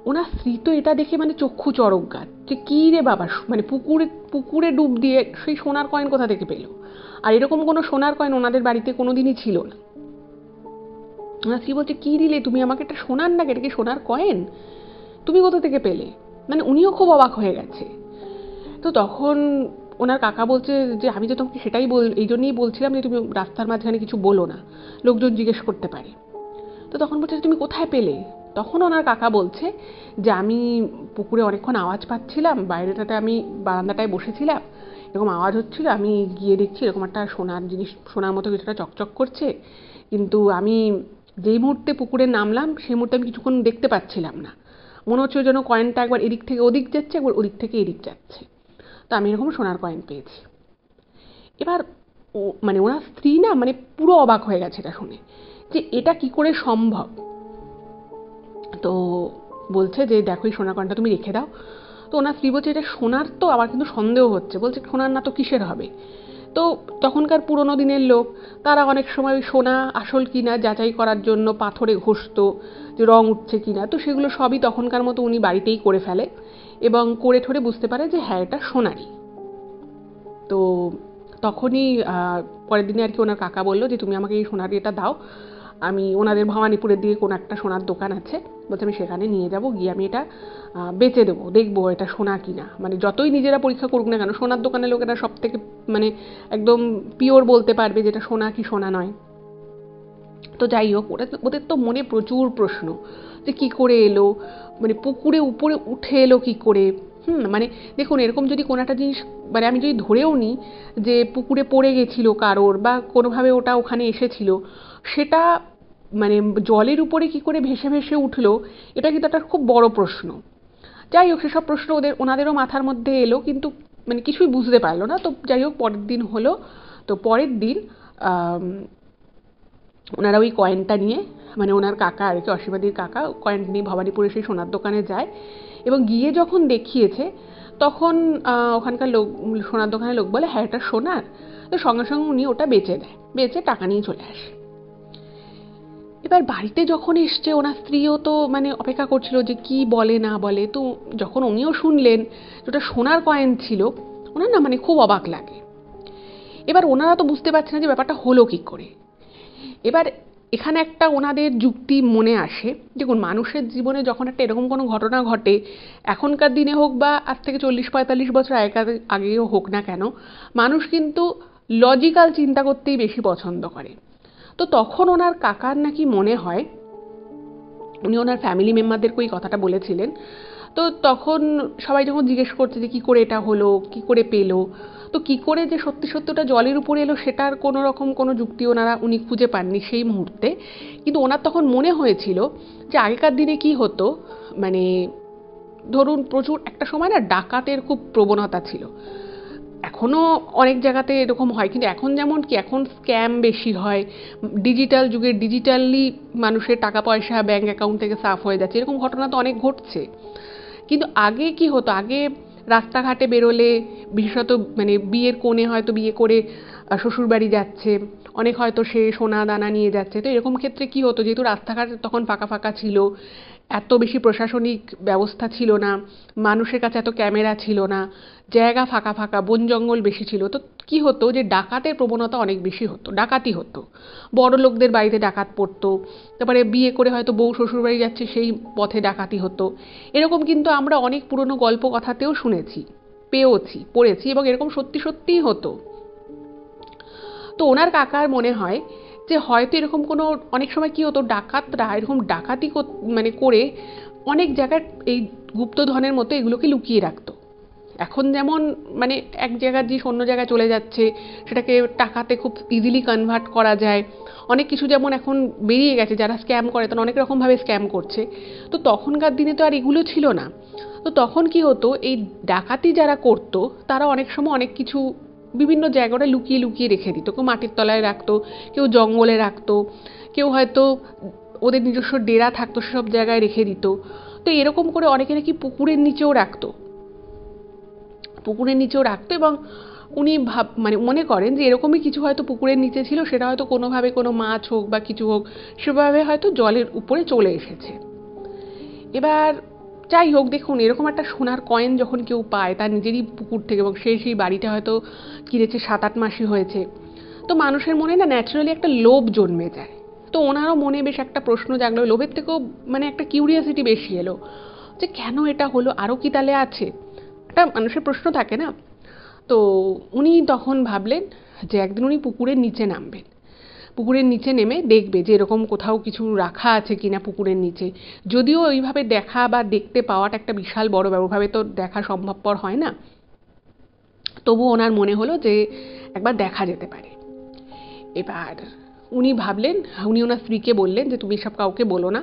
ওনার স্ত্রী তো এটা দেখে মানে চক্ষু চড়ক গাছ, যে কী রে বাবা, মানে পুকুরে ডুব দিয়ে সেই সোনার কয়েন কোথা থেকে পেল। আর এরকম কোনো সোনার কয়েন ওনাদের বাড়িতে কোনোদিনই ছিল না। ওনার স্ত্রী বলছে কী দিলে তুমি আমাকে, একটা সোনার না, এটা কি সোনার কয়েন, তুমি কোথা থেকে পেলে। মানে উনিও খুব অবাক হয়ে গেছে। তো তখন ওনার কাকা বলছে যে আমি তো তোমাকে সেটাই এই জন্যই বলছিলাম যে তুমি রাস্তার মাঝখানে কিছু বলো না, লোকজন জিজ্ঞেস করতে পারে। তো তখন বলছে তুমি কোথায় পেলে। তখন ওনার কাকা বলছে যে আমি পুকুরে অনেকক্ষণ আওয়াজ পাচ্ছিলাম, বাইরেটাতে আমি বারান্দাটায় বসেছিলাম, এরকম আওয়াজ হচ্ছিল, আমি গিয়ে দেখছি এরকম একটা সোনার জিনিস, সোনার মতো কিছুটা চকচক করছে, কিন্তু আমি যেই মুহূর্তে পুকুরে নামলাম সেই মুহূর্তে আমি কিছুক্ষণ দেখতে পাচ্ছিলাম না, মনে হচ্ছে যেন কয়েনটা একবার এদিক থেকে ওদিক যাচ্ছে, একবার ওদিক থেকে এদিক যাচ্ছে, তো আমি এরকম সোনার কয়েন পেয়েছি। এবার মানে ওনার স্ত্রী না মানে পুরো অবাক হয়ে গেছে এটা শুনে, যে এটা কি করে সম্ভব। তো বলছে যে দেখো এই সোনার কয়েনটা তুমি রেখে দাও। তো ওনার স্ত্রী বলছে এটা সোনার, তো আমার কিন্তু সন্দেহ হচ্ছে। বলছে সোনার না তো কিসের হবে। তো তখনকার পুরোনো দিনের লোক, তারা অনেক সময় সোনা আসল কিনা যাচাই করার জন্য পাথরে ঘষতো যে রং উঠছে কিনা, তো সেগুলো সবই তখনকার মতো উনি বাড়িতেই করে ফেলে এবং করে ঠরে বুঝতে পারে যে হ্যাঁ এটা সোনারই। তো তখনই পরের দিনে আর কি ওনার কাকা বললো যে তুমি আমাকে এই সোনার এটা দাও, আমি ওনাদের ভবানীপুরের দিকে কোনো একটা সোনার দোকান আছে, বলছে আমি সেখানে নিয়ে যাব, গিয়ে আমি এটা বেচে দেবো, দেখবো এটা সোনা কিনা। মানে যতই নিজেরা পরীক্ষা করুক না কেন, সোনার দোকানের লোকেরা সব থেকে মানে একদম পিওর বলতে পারবে যেটা সোনা কি সোনা নয়। তো যাই হোক, ওদের তো মনে প্রচুর প্রশ্ন যে কি করে এলো, মানে পুকুরে উপরে উঠে এলো কি করে। মানে দেখুন এরকম যদি কোনো একটা জিনিস, মানে আমি যদি ধরেও নিই যে পুকুরে পড়ে গেছিলো কারোর, বা কোনোভাবে ওটা ওখানে এসেছিল, সেটা মানে জলের উপরে কি করে ভেসে ভেসে উঠলো, এটা কিন্তু একটা খুব বড় প্রশ্ন। যাই হোক, সেসব প্রশ্ন ওনাদেরও মাথার মধ্যে এলো, কিন্তু মানে কিছুই বুঝতে পারলো না। তো যাই হোক, পরের দিন হলো। তো পরের দিন ওনারা ওই কয়েনটা নিয়ে, মানে ওনার কাকা আর কি, অসীমাদির কাকা কয়েনটা নিয়ে ভবানীপুরে সেই সোনার দোকানে যায় এবং গিয়ে যখন দেখিয়েছে তখন ওখানকার লোক, সোনার দোকানের লোক বলে হ্যাঁ এটা সোনার। তো সঙ্গে সঙ্গে উনি ওটা বেচে দেয়, বেচে টাকা নিয়ে চলে আসে। এবার বাড়িতে যখন এসছে ওনার স্ত্রীও তো মানে অপেক্ষা করছিল যে কি বলে না বলে। তো যখন উনিও শুনলেন যে ওটা সোনার কয়েন ছিল, ওনার না মানে খুব অবাক লাগে। এবার ওনারা তো বুঝতে পারছে না যে ব্যাপারটা হলো কি করে। এবার এখানে একটা ওনাদের যুক্তি মনে আসে। দেখুন, মানুষের জীবনে যখন একটা এরকম কোনো ঘটনা ঘটে, এখনকার দিনে হোক বা আজ থেকে 40-45 বছর আগেও হোক না কেন, মানুষ কিন্তু লজিক্যাল চিন্তা করতেই বেশি পছন্দ করে। তো তখন ওনার কাকার নাকি মনে হয়, উনি ওনার ফ্যামিলি মেম্বারদেরকে ওই কথাটা বলেছিলেন। তো তখন সবাই যখন জিজ্ঞেস করছে যে কী করে এটা হলো, কী করে পেলো, তো কী করে যে সত্যি সত্যি ওটা জলের উপরে এলো সেটার কোনো রকম কোনো যুক্তি উনি খুঁজে পাননি সেই মুহূর্তে। কিন্তু ওনার তখন মনে হয়েছিল যে আগেকার দিনে কি হতো, মানে ধরুন প্রচুর একটা সময় না ডাকাতের খুব প্রবণতা ছিল। এখনও অনেক জায়গাতে এরকম হয়, কিন্তু এখন যেমন কি এখন স্ক্যাম বেশি হয়, ডিজিটাল যুগে ডিজিটালি মানুষের টাকা পয়সা ব্যাঙ্ক অ্যাকাউন্ট থেকে সাফ হয়ে যাচ্ছে, এরকম ঘটনা তো অনেক ঘটছে। কিন্তু আগে কি হতো, আগে রাস্তাঘাটে বেরোলে, বিশেষত মানে বিয়ের কোণে হয়তো বিয়ে করে শ্বশুরবাড়ি যাচ্ছে, অনেক হয়তো সে সোনা দানা নিয়ে যাচ্ছে, তো এরকম ক্ষেত্রে কি হতো, যেহেতু রাস্তাঘাট তখন ফাঁকা ফাঁকা ছিল, এত বেশি প্রশাসনিক ব্যবস্থা ছিল না, মানুষের কাছে এত ক্যামেরা ছিল না, জায়গা ফাঁকা ফাঁকা, বন জঙ্গল বেশি ছিল, তো কি হতো যে ডাকাতের প্রবণতা অনেক বেশি হতো, ডাকাতি হতো, বড় লোকদের বাড়িতে ডাকাত পড়তো, তারপরে বিয়ে করে হয়তো বউ শ্বশুরবাড়ি যাচ্ছে সেই পথে ডাকাতি হতো। এরকম কিন্তু আমরা অনেক পুরনো গল্প কথাতেও শুনেছি, পেয়েওছি, পড়েছি, এবং এরকম সত্যি সত্যিই হতো। তো ওনার কাকার মনে হয় যে হয়তো এরকম কোনো অনেক সময় কি হতো, ডাকাতরা এরকম ডাকাতি মানে করে অনেক জায়গায় এই গুপ্তধনের মতো এগুলোকে লুকিয়ে রাখতো। এখন যেমন মানে এক জায়গার জিনিস অন্য জায়গায় চলে যাচ্ছে, সেটাকে টাকাতে খুব ইজিলি কনভার্ট করা যায়, অনেক কিছু যেমন এখন বেরিয়ে গেছে, যারা স্ক্যাম করে তারা অনেক রকমভাবে স্ক্যাম করছে। তো তখনকার দিনে তো আর এগুলো ছিল না। তো তখন কি হতো, এই ডাকাতি যারা করতো তারা অনেক সময় অনেক কিছু বিভিন্ন জায়গাটা লুকিয়ে লুকিয়ে রেখে দিত। কেউ মাটির তলায় রাখতো, কেউ জঙ্গলে রাখতো, কেউ হয়তো ওদের নিজস্ব ডেরা থাকতো সেসব জায়গায় রেখে দিত। তো এরকম করে অনেকে নাকি পুকুরের নিচেও রাখতো, এবং উনি মানে মনে করেন যে এরকমই কিছু হয়তো পুকুরের নিচে ছিল, সেটা হয়তো কোনোভাবে কোনো মাছ হোক বা কিছু হোক সেভাবে হয়তো জলের উপরে চলে এসেছে। এবার যাই হোক, দেখুন এরকম একটা সোনার কয়েন যখন কেউ পায় তার নিজেরই পুকুর থেকে, এবং সেই বাড়িটা হয়তো কিনেছে 7-8 মাসই হয়েছে, তো মানুষের মনে না ন্যাচারালি একটা লোভ জন্মে যায়। তো ওনারও মনে বেশ একটা প্রশ্ন জাগলো, লোভের থেকেও মানে একটা কিউরিয়াসিটি বেশি এলো যে কেন এটা হলো, আরও কি তাহলে আছে, একটা মানুষের প্রশ্ন থাকে না। তো উনি তখন ভাবলেন যে একদিন উনি পুকুরের নিচে নামবেন, পুকুরের নিচে নেমে দেখবে যে এরকম কোথাও কিছু রাখা আছে কিনা পুকুরের নিচে। যদিও ওইভাবে দেখা বা দেখতে পাওয়াটা একটা বিশাল বড় ব্যাপারভাবে তো দেখা সম্ভবপর হয় না, তবু ওনার মনে হলো যে একবার দেখা যেতে পারে। এবার উনি ভাবলেন, উনি ওনার স্ত্রীকে বললেন যে তুমি এসব কাউকে বলো না,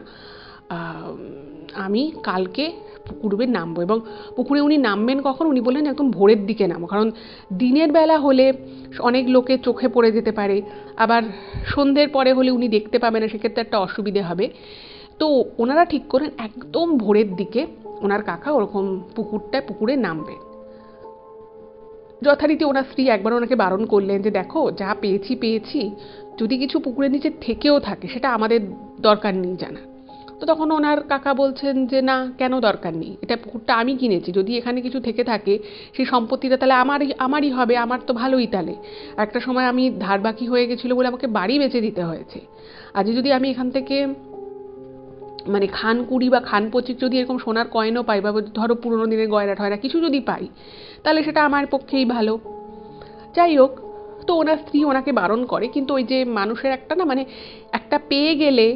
আমি কালকে পুকুরে নামবো। এবং পুকুরে উনি নামবেন কখন, উনি বললেন একদম ভোরের দিকে নামো, কারণ দিনের বেলা হলে অনেক লোকের চোখে পড়ে যেতে পারে, আবার সন্ধ্যের পরে হলে উনি দেখতে পাবে না, সেক্ষেত্রে একটা অসুবিধে হবে। তো ওনারা ঠিক করেন একদম ভোরের দিকে ওনার কাকা ওরকম পুকুরে নামবে। যথারীতি ওনার স্ত্রী একবার ওনাকে বারণ করলেন যে দেখো যা পেয়েছি, যদি কিছু পুকুরের নিচে থেকেও থাকে সেটা আমাদের দরকার নেই জানা। তো তখন ওনার কাকা বলছেন যে না, কেন দরকার নেই, এটা পুকুরটা আমি কিনেছি, যদি এখানে কিছু থেকে থাকে সেই সম্পত্তিটা তাহলে আমারই হবে, আমার তো ভালোই। তাহলে একটা সময় আমি ধার বাকি হয়ে গেছিলো বলে আমাকে বাড়ি বেচে দিতে হয়েছে, আজ যদি আমি এখান থেকে মানে খানকুড়ি বা খানপচিক যদি এরকম সোনার কয়েনও পাই, বা ধরো পুরোনো দিনের গয়না টয়না কিছু যদি পাই, তাহলে সেটা আমার পক্ষেই ভালো। যাই হোক, তো ওনার স্ত্রী ওনাকে বারণ করে, কিন্তু ওই যে মানুষের একটা না মানে একটা পেয়ে গেলে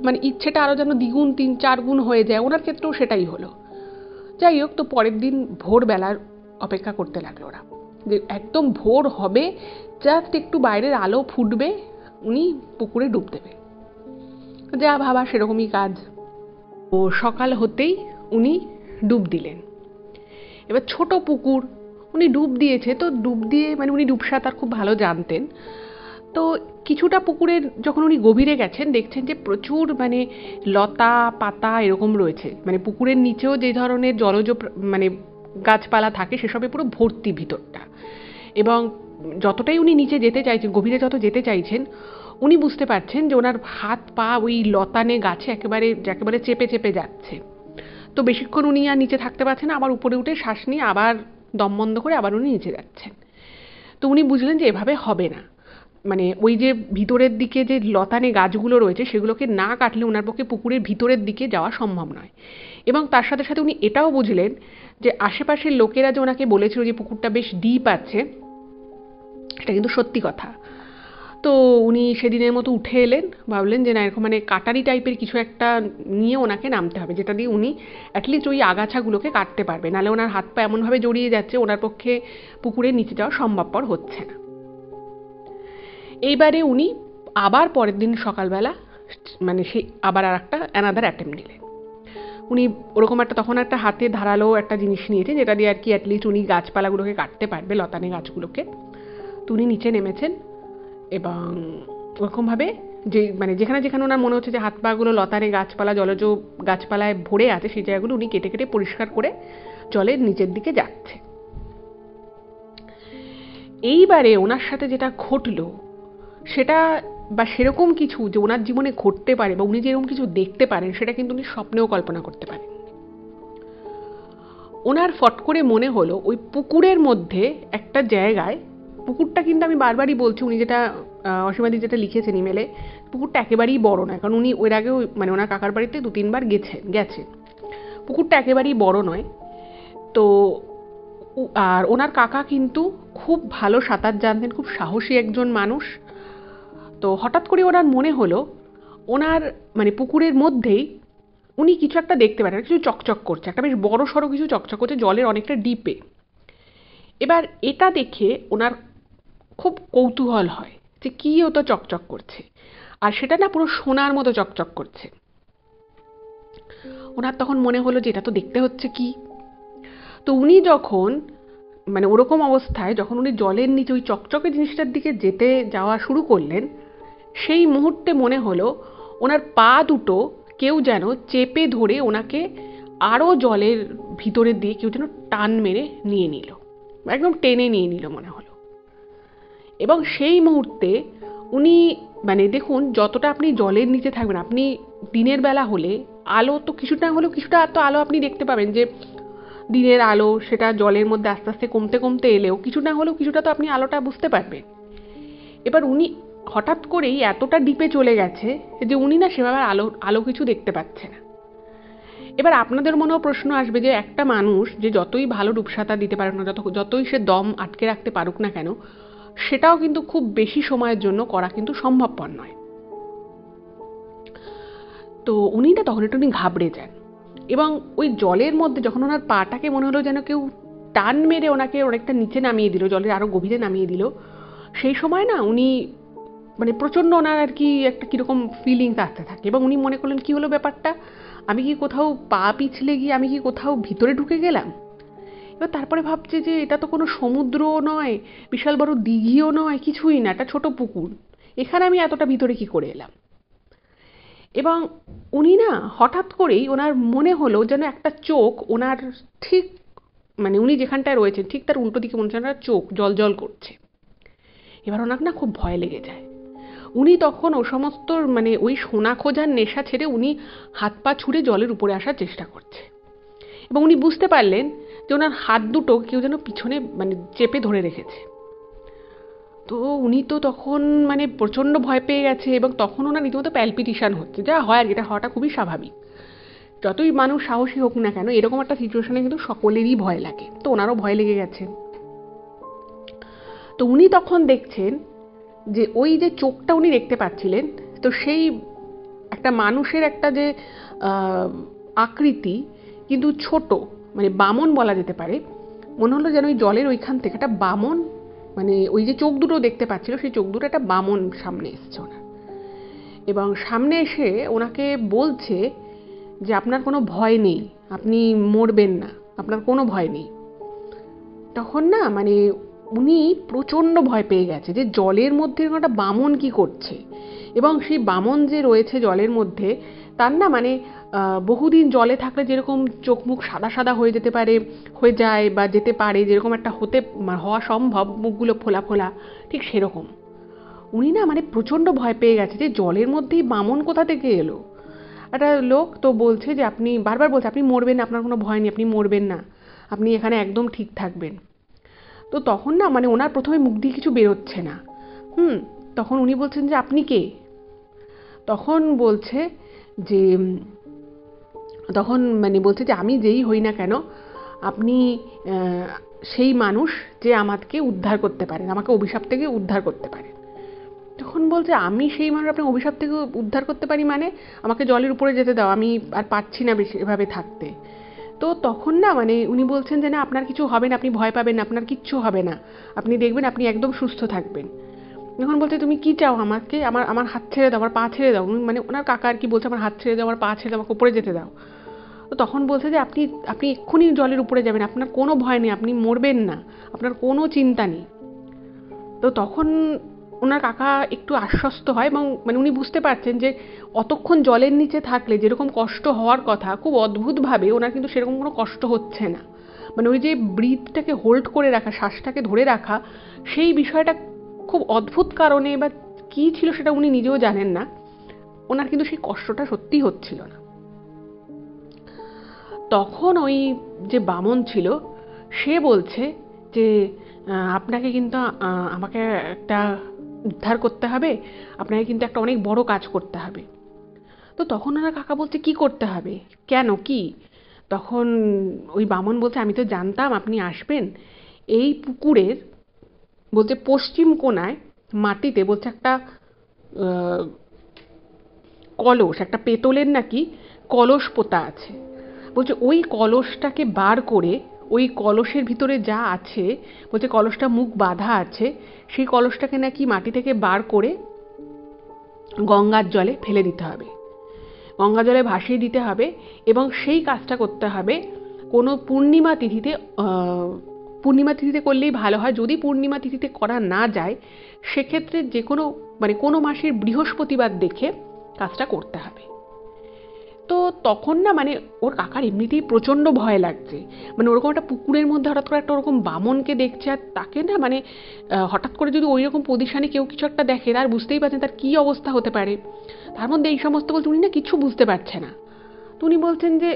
মানে ইচ্ছেটা আরও যেন দ্বিগুণ 3-4 গুণ হয়ে যায়, ওনার ক্ষেত্রেও সেটাই হলো। যাই হোক, তো পরের দিন ভোরবেলার অপেক্ষা করতে লাগলো ওরা, যে একদম ভোর হবে, জাস্ট একটু বাইরের আলো ফুটবে, উনি পুকুরে ডুব দেবে। যা ভাবা সেরকমই কাজ। ও সকাল হতেই উনি ডুব দিলেন। এবার ছোট পুকুর, উনি ডুব দিয়েছে, তো ডুব দিয়ে মানে উনি ডুব সাঁতার খুব ভালো জানতেন। তো কিছুটা পুকুরের যখন উনি গভীরে গেছেন, দেখছেন যে প্রচুর মানে লতা পাতা এরকম রয়েছে, মানে পুকুরের নিচেও যে ধরনের জলজ মানে গাছপালা থাকে সেসবে পুরো ভর্তি ভিতরটা। এবং যতটাই উনি নিচে যেতে চাইছেন, গভীরে যত যেতে চাইছেন, উনি বুঝতে পারছেন যে ওনার হাত পা ওই লতানে গাছে একেবারে চেপে চেপে যাচ্ছে। তো বেশিক্ষণ উনি আর নিচে থাকতে পারছেন না, আবার উপরে উঠে শ্বাস নিয়ে আবার দম বন্ধ করে আবার উনি নিচে যাচ্ছেন। তো উনি বুঝলেন যে এভাবে হবে না, মানে ওই যে ভিতরের দিকে যে লতানে গাছগুলো রয়েছে সেগুলোকে না কাটলে ওনার পক্ষে পুকুরের ভিতরের দিকে যাওয়া সম্ভব নয়। এবং তার সাথে সাথে উনি এটাও বুঝলেন যে আশেপাশের লোকেরা যে ওনাকে বলেছিল যে পুকুরটা বেশ ডিপ আছে, এটা কিন্তু সত্যি কথা। তো উনি সেদিনের মতো উঠে এলেন, ভাবলেন যে না, এরকম মানে কাটারি টাইপের কিছু একটা নিয়ে ওনাকে নামতে হবে, যেটা দিয়ে উনি অ্যাটলিস্ট ওই আগাছাগুলোকে কাটতে পারবে, নাহলে ওনার হাত পা এমনভাবে জড়িয়ে যাচ্ছে ওনার পক্ষে পুকুরের নিচে যাওয়া সম্ভবপর হচ্ছে না। এইবারে উনি আবার পরের দিন সকালবেলা মানে সেই আবার আর একটা অ্যানাদার অ্যাটেম্প নিলেন। উনি ওরকম একটা তখন একটা হাতে ধারালো একটা জিনিস নিয়েছে, যেটা দিয়ে আর কি অ্যাটলিস্ট উনি গাছপালাগুলোকে কাটতে পারবে, লতানে গাছগুলোকে। তো উনি নিচে নেমেছেন এবং ওরকমভাবে যে মানে যেখানে যেখানে ওনার মনে হচ্ছে যে হাত পাগুলো লতানে গাছপালা জলজ গাছপালায় ভরে আছে সেই জায়গাগুলো উনি কেটে কেটে পরিষ্কার করে জলের নিচের দিকে যাচ্ছে। এইবারে ওনার সাথে যেটা ঘটলো সেটা বা সেরকম কিছু যে ওনার জীবনে ঘটতে পারে বা উনি যেরকম কিছু দেখতে পারেন সেটা কিন্তু উনি স্বপ্নেও কল্পনা করতে পারেন। ওনার ফট করে মনে হলো ওই পুকুরের মধ্যে একটা জায়গায়, পুকুরটা কিন্তু আমি বারবারই বলছি, উনি যেটা অসীমাদি যেটা লিখেছেন ইমেলে, পুকুরটা একেবারেই বড় নয়, কারণ উনি ওর আগেও মানে ওনার কাকার বাড়িতে 2-3 বার গেছেন। পুকুরটা একেবারেই বড় নয়। তো আর ওনার কাকা কিন্তু খুব ভালো সাঁতার জানতেন, খুব সাহসী একজন মানুষ। তো হঠাৎ করে ওনার মনে হলো ওনার মানে পুকুরের মধ্যেই উনি কিছু একটা দেখতে পারেন, কিছু চকচক করছে, একটা বেশ বড় সড়ো কিছু চকচক করছে জলের অনেকটা ডিপে। এবার এটা দেখে ওনার খুব কৌতূহল হয় যে কি ওটা চকচক করছে, আর সেটা না পুরো সোনার মতো চকচক করছে। ওনার তখন মনে হলো যে এটা তো দেখতে হচ্ছে কি। তো উনি যখন মানে ওরকম অবস্থায় যখন উনি জলের নিচে ওই চকচকে জিনিসটার দিকে যেতে যাওয়া শুরু করলেন, সেই মুহূর্তে মনে হলো ওনার পা দুটো কেউ যেন চেপে ধরে ওনাকে আরও জলের ভিতরের দিকে কেউ যেন টান মেরে নিয়ে নিল, একদম টেনে নিয়ে নিল মনে হলো। এবং সেই মুহূর্তে উনি মানে দেখুন, যতটা আপনি জলের নিচে থাকবেন, আপনি দিনের বেলা হলে আলো তো কিছুটা হলেও কিছুটা তো আলো আপনি দেখতে পাবেন, যে দিনের আলো সেটা জলের মধ্যে আস্তে আস্তে কমতে কমতে এলেও কিছু না হলেও কিছুটা তো আপনি আলোটা বুঝতে পারবেন। এবার উনি হঠাৎ করেই এতটা ডিপে চলে গেছে যে উনি না সেভাবে আলো আলো কিছু দেখতে পাচ্ছে না। এবার আপনাদের মনেও প্রশ্ন আসবে যে একটা মানুষ যে যতই ভালো ডুবসাঁতার দিতে পারুক না, যতই সে দম আটকে রাখতে পারুক না কেন, সেটাও কিন্তু খুব বেশি সময়ের জন্য করা কিন্তু সম্ভবপর নয়। তো উনি না তখন একটু ঘাবড়ে যান এবং ওই জলের মধ্যে যখন ওনার পাটাকে মনে হলো যেন কেউ টান মেরে ওনাকে অনেকটা নিচে নামিয়ে দিল, জলের আরো গভীরে নামিয়ে দিল, সেই সময় না উনি মানে প্রচণ্ড ওনার আর কি একটা কীরকম ফিলিংস আসতে থাকে এবং উনি মনে করলেন কি হলো ব্যাপারটা, আমি কি কোথাও পা পিছলে গিয়ে আমি কি কোথাও ভিতরে ঢুকে গেলাম। এবার তারপরে ভাবছে যে এটা তো কোনো সমুদ্রও নয়, বিশাল বড় দিঘিও নয়, কিছুই না, একটা ছোট পুকুর, এখানে আমি এতটা ভিতরে কি করে এলাম। এবং উনি না হঠাৎ করেই ওনার মনে হলো যেন একটা চোখ ওনার ঠিক মানে উনি যেখানটায় রয়েছেন ঠিক তার উল্টো দিকে মনে হচ্ছে একটা চোখ জল জল করছে। এবার ওনার না খুব ভয় লেগে যায়। উনি তখন ও সমস্ত মানে ওই সোনা খোঁজার নেশা ছেড়ে উনি হাত পা ছুঁড়ে জলের উপরে আসার চেষ্টা করছে এবং উনি বুঝতে পারলেন যে ওনার হাত দুটো কেউ যেন পিছনে মানে চেপে ধরে রেখেছে। তো উনি তো তখন মানে প্রচণ্ড ভয় পেয়ে গেছে এবং তখন ওনার রীতিমতো প্যালপিটেশন হচ্ছে, যা হয় আর এটা হওয়াটা খুবই স্বাভাবিক। যতই মানুষ সাহসী হোক না কেন এরকম একটা সিচুয়েশনে কিন্তু সকলেরই ভয় লাগে, তো ওনারও ভয় লেগে গেছে। তো উনি তখন দেখছেন যে ওই যে চোখটা উনি দেখতে পাচ্ছিলেন, তো সেই একটা মানুষের একটা যে আকৃতি কিন্তু ছোট, মানে বামন বলা যেতে পারে, মনে হলো যেন ওই জলের ওইখান থেকে একটা বামন মানে ওই যে চোখ দুটো দেখতে পাচ্ছিল সেই চোখ দুটো একটা বামন সামনে এসছে ওনার, এবং সামনে এসে ওনাকে বলছে যে আপনার কোনো ভয় নেই, আপনি মরবেন না, আপনার কোনো ভয় নেই। তখন না মানে উনি প্রচণ্ড ভয় পেয়ে গেছে যে জলের মধ্যে একটা বামন কি করছে, এবং সেই বামন যে রয়েছে জলের মধ্যে তার না মানে বহুদিন জলে থাকলে যেরকম চোখ মুখ সাদা সাদা হয়ে যেতে পারে, হয়ে যায় বা যেতে পারে, যেরকম একটা হওয়া সম্ভব মুখগুলো ফোলা ফোলা, ঠিক সেরকম। উনি না মানে প্রচণ্ড ভয় পেয়ে গেছে যে জলের মধ্যেই বামন কোথা থেকে এলো। একটা লোক তো বলছে যে আপনি বারবার বলছে আপনি মরবেন না, আপনার কোনো ভয় নেই, আপনি মরবেন না, আপনি এখানে একদম ঠিক থাকবেন। তো তখন না মানে ওনার প্রথমে মুখ দিয়ে কিছু বেরোচ্ছে না। তখন উনি বলছেন যে আপনি কে? তখন বলছে যে তখন মানে বলছে যে আমি যেই হই না কেন, আপনি সেই মানুষ যে আমাকে উদ্ধার করতে পারেন, আমাকে অভিশাপ থেকে উদ্ধার করতে পারেন। তখন বলছে আমি সেই মানুষ আপনাকে অভিশাপ থেকে উদ্ধার করতে পারি মানে? আমাকে জলের উপরে যেতে দাও, আমি আর পারছি না বেশি এভাবে থাকতে। তো তখন না মানে উনি বলছেন যে না, আপনার কিছু হবে না, আপনি ভয় পাবেন না, আপনার কিচ্ছু হবে না, আপনি দেখবেন আপনি একদম সুস্থ থাকবেন। যখন বলছে তুমি কি চাও আমাকে, আমার আমার হাত ছেড়ে দাও, আমার পা ছেড়ে দাও, মানে ওনার কাকা আর কি বলছে আমার হাত ছেড়ে দাও, আমার পা ছেড়ে দাও, আমাকে উপরে যেতে দাও। তো তখন বলছে যে আপনি আপনি এক্ষুনি জলের উপরে যাবেন, আপনার কোনো ভয় নেই, আপনি মরবেন না, আপনার কোনো চিন্তা নেই। তো তখন ওনার কাকা একটু আশ্বস্ত হয় এবং মানে উনি বুঝতে পারছেন যে অতক্ষণ জলের নিচে থাকলে যেরকম কষ্ট হওয়ার কথা, খুব অদ্ভুতভাবে ওনার কিন্তু সেরকম কোনো কষ্ট হচ্ছে না। মানে ওই যে ব্রিথটাকে হোল্ড করে রাখা, শ্বাসটাকে ধরে রাখা, সেই বিষয়টা খুব অদ্ভুত কারণে বা কী ছিল সেটা উনি নিজেও জানেন না, ওনার কিন্তু সেই কষ্টটা সত্যিই হচ্ছিল না। তখন ওই যে বামন ছিল সে বলছে যে আপনাকে কিন্তু আমাকে একটা উদ্ধার করতে হবে, আপনাকে কিন্তু একটা অনেক বড় কাজ করতে হবে। তো তখন ওনার কাকা বলছে কি করতে হবে, কেন, কি? তখন ওই বামন বলছে আমি তো জানতাম আপনি আসবেন। এই পুকুরের বলছে পশ্চিম কোণায় মাটিতে বলছে একটা আহ, কলস, একটা পেতলের নাকি কলস পোতা আছে। বলছে ওই কলসটাকে বার করে, ওই কলসের ভিতরে যা আছে, বলছে কলসটা মুখ বাঁধা আছে, সেই কলসটাকে নাকি মাটি থেকে বার করে গঙ্গার জলে ফেলে দিতে হবে, গঙ্গা জলে ভাসিয়ে দিতে হবে। এবং সেই কাজটা করতে হবে কোনো পূর্ণিমা তিথিতে। পূর্ণিমা তিথিতে করলেই ভালো হয়, যদি পূর্ণিমা তিথিতে করা না যায় সেক্ষেত্রে যে কোনো মানে কোনো মাসের বৃহস্পতিবার দেখে কাজটা করতে হবে। তো তখন না মানে ওর কাকার এমনিতেই প্রচণ্ড ভয় লাগছে, মানে ওরকম একটা পুকুরের মধ্যে হঠাৎ করে একটা ওরকম বামনকে দেখছে, আর তাকে না মানে হঠাৎ করে যদি ওই রকম পজিশনে কেউ কিছু একটা দেখে, তার বুঝতেই পারছেন তার কী অবস্থা হতে পারে। তার মধ্যে এই সমস্ত বলছে, উনি না কিছু বুঝতে পারছে না। তো উনি বলছেন যে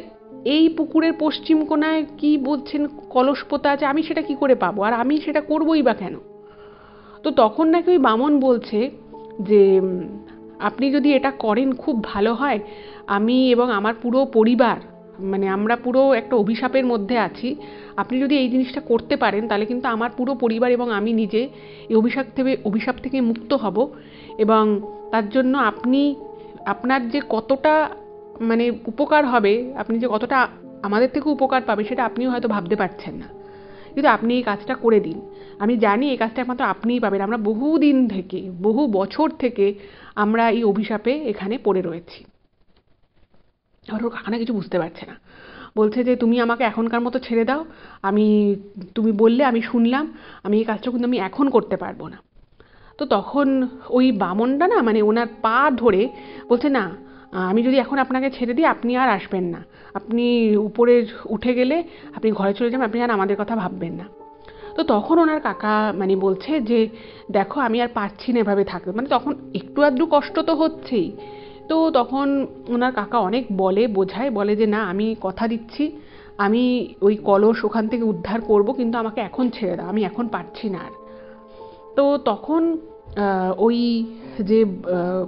এই পুকুরের পশ্চিম কোণায় কি বলছেন কলস পোতা আছে, আমি সেটা কি করে পাবো, আর আমি সেটা করবোই বা কেন? তো তখন নাকি ওই বামন বলছে যে আপনি যদি এটা করেন খুব ভালো হয়, আমি এবং আমার পুরো পরিবার মানে আমরা পুরো একটা অভিশাপের মধ্যে আছি, আপনি যদি এই জিনিসটা করতে পারেন তাহলে কিন্তু আমার পুরো পরিবার এবং আমি নিজে এই অভিশাপ থেকে মুক্ত হব। এবং তার জন্য আপনি আপনার যে কতটা মানে উপকার হবে, আপনি যে কতটা আমাদের থেকে উপকার পাবে সেটা আপনিও হয়তো ভাবতে পারছেন না, কিন্তু আপনি এই কাজটা করে দিন। আমি জানি এই কাজটা একমাত্র আপনিই পাবেন, আমরা বহুদিন থেকে, বহু বছর থেকে আমরা এই অভিশাপে এখানে পড়ে রয়েছি। আর ওর কাকা না কিছু বুঝতে পারছে না, বলছে যে তুমি আমাকে এখনকার মতো ছেড়ে দাও, আমি তুমি বললে আমি শুনলাম, আমি এই কাজটা কিন্তু আমি এখন করতে পারবো না। তো তখন ওই বামনটা না মানে ওনার পা ধরে বলছে না, আমি যদি এখন আপনাকে ছেড়ে দিই আপনি আর আসবেন না, আপনি উপরে উঠে গেলে আপনি ঘরে চলে যাবেন, আপনি আর আমাদের কথা ভাববেন না। তো তখন ওনার কাকা মানে বলছে যে দেখো আমি আর পারছি না এভাবে থাকতে, মানে তখন একটু আধটু কষ্ট তো হচ্ছেই। তো তখন ওনার কাকা অনেক বলে বোঝায়, বলে যে না আমি কথা দিচ্ছি, আমি ওই কলস ওখান থেকে উদ্ধার করব, কিন্তু আমাকে এখন ছেড়ে দাও, আমি এখন পারছি না আর। তো তখন ওই যে